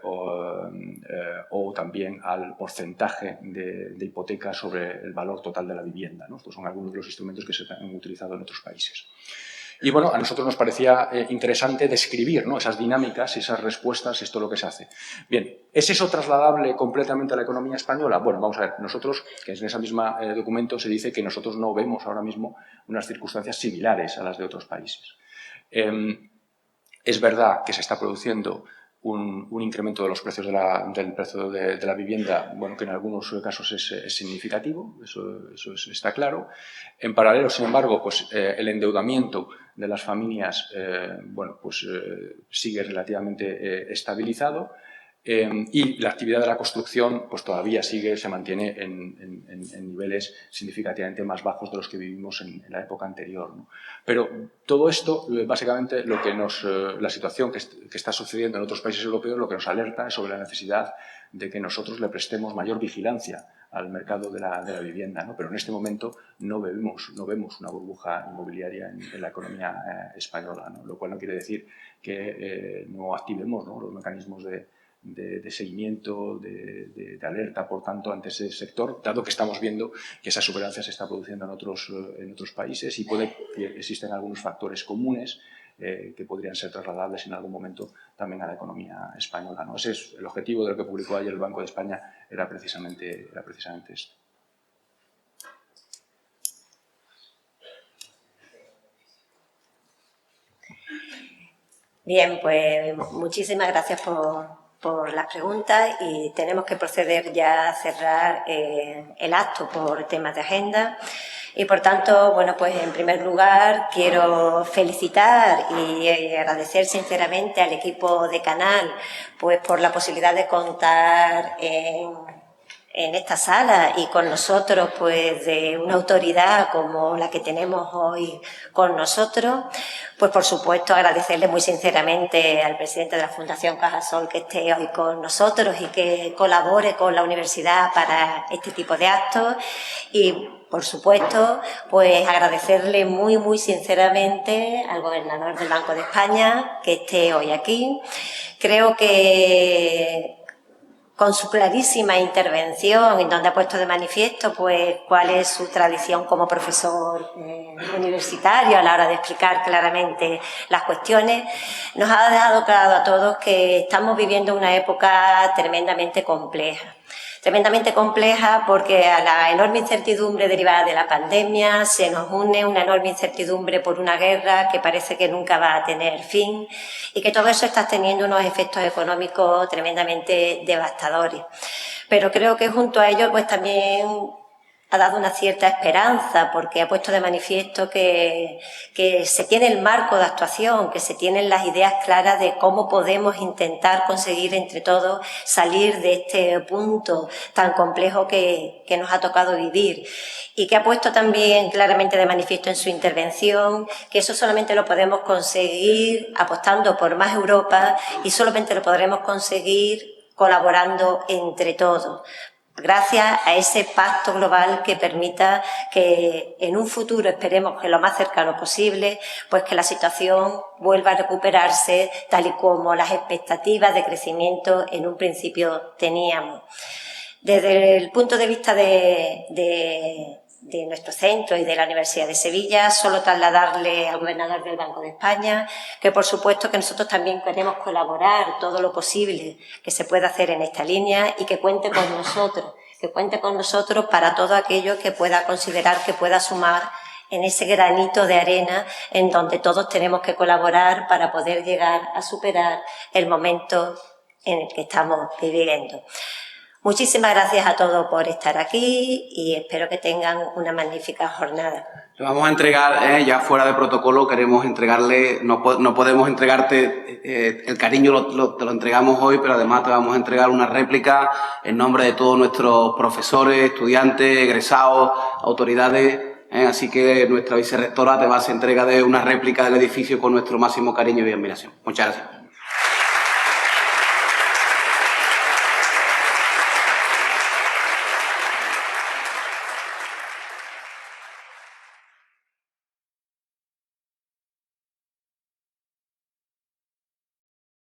o también al porcentaje de hipoteca sobre el valor total de la vivienda, ¿no? Estos son algunos de los instrumentos que se han utilizado en otros países. Y bueno, a nosotros nos parecía interesante describir, ¿no?, esas dinámicas, esas respuestas, esto es lo que se hace. Bien, ¿es eso trasladable completamente a la economía española? Bueno, vamos a ver, nosotros, que en ese mismo documento se dice que nosotros no vemos ahora mismo unas circunstancias similares a las de otros países. Es verdad que se está produciendo un incremento de los precios del precio de la vivienda, bueno, que en algunos casos es significativo, eso está claro. En paralelo, sin embargo, pues, el endeudamiento de las familias bueno, pues, sigue relativamente estabilizado. Y la actividad de la construcción pues todavía se mantiene en niveles significativamente más bajos de los que vivimos en la época anterior, ¿no? Pero todo esto, básicamente, la situación que está sucediendo en otros países europeos, lo que nos alerta es sobre la necesidad de que nosotros le prestemos mayor vigilancia al mercado de la vivienda, ¿no? Pero en este momento no vemos una burbuja inmobiliaria en la economía española, ¿no? Lo cual no quiere decir que no activemos, ¿no?, los mecanismos de seguimiento, de alerta, por tanto, ante ese sector, dado que estamos viendo que esa exuberancia se está produciendo en otros países y existen algunos factores comunes que podrían ser trasladables en algún momento también a la economía española, ¿no? Ese es el objetivo de lo que publicó ayer el Banco de España, era precisamente esto. Bien, pues muchísimas gracias por las preguntas y tenemos que proceder ya a cerrar el acto por temas de agenda. Y, por tanto, bueno, pues en primer lugar quiero felicitar y agradecer sinceramente al equipo de Canal pues por la posibilidad de contar en esta sala y con nosotros pues de una autoridad como la que tenemos hoy con nosotros. Pues, por supuesto, agradecerle muy sinceramente al presidente de la Fundación Cajasol que esté hoy con nosotros y que colabore con la universidad para este tipo de actos. Y, por supuesto, pues agradecerle muy, muy sinceramente al gobernador del Banco de España que esté hoy aquí. Creo que con su clarísima intervención, en donde ha puesto de manifiesto pues cuál es su tradición como profesor universitario a la hora de explicar claramente las cuestiones, nos ha dejado claro a todos que estamos viviendo una época tremendamente compleja. Tremendamente compleja porque a la enorme incertidumbre derivada de la pandemia se nos une una enorme incertidumbre por una guerra que parece que nunca va a tener fin y que todo eso está teniendo unos efectos económicos tremendamente devastadores. Pero creo que junto a ello pues también ha dado una cierta esperanza porque ha puesto de manifiesto que se tiene el marco de actuación, que se tienen las ideas claras de cómo podemos intentar conseguir entre todos salir de este punto tan complejo que nos ha tocado vivir y que ha puesto también claramente de manifiesto en su intervención que eso solamente lo podemos conseguir apostando por más Europa y solamente lo podremos conseguir colaborando entre todos, gracias a ese pacto global que permita que en un futuro, esperemos que lo más cercano posible, pues que la situación vuelva a recuperarse tal y como las expectativas de crecimiento en un principio teníamos. Desde el punto de vista de nuestro centro y de la Universidad de Sevilla, solo trasladarle al gobernador del Banco de España que, por supuesto, que nosotros también queremos colaborar todo lo posible que se pueda hacer en esta línea y que cuente con nosotros para todo aquello que pueda considerar que pueda sumar en ese granito de arena en donde todos tenemos que colaborar para poder llegar a superar el momento en el que estamos viviendo. Muchísimas gracias a todos por estar aquí y espero que tengan una magnífica jornada. Le vamos a entregar, ya fuera de protocolo, queremos entregarle, no podemos entregarte el cariño, te lo entregamos hoy, pero además te vamos a entregar una réplica en nombre de todos nuestros profesores, estudiantes, egresados, autoridades. Así que nuestra vicerrectora te va a hacer entrega de una réplica del edificio con nuestro máximo cariño y admiración. Muchas gracias.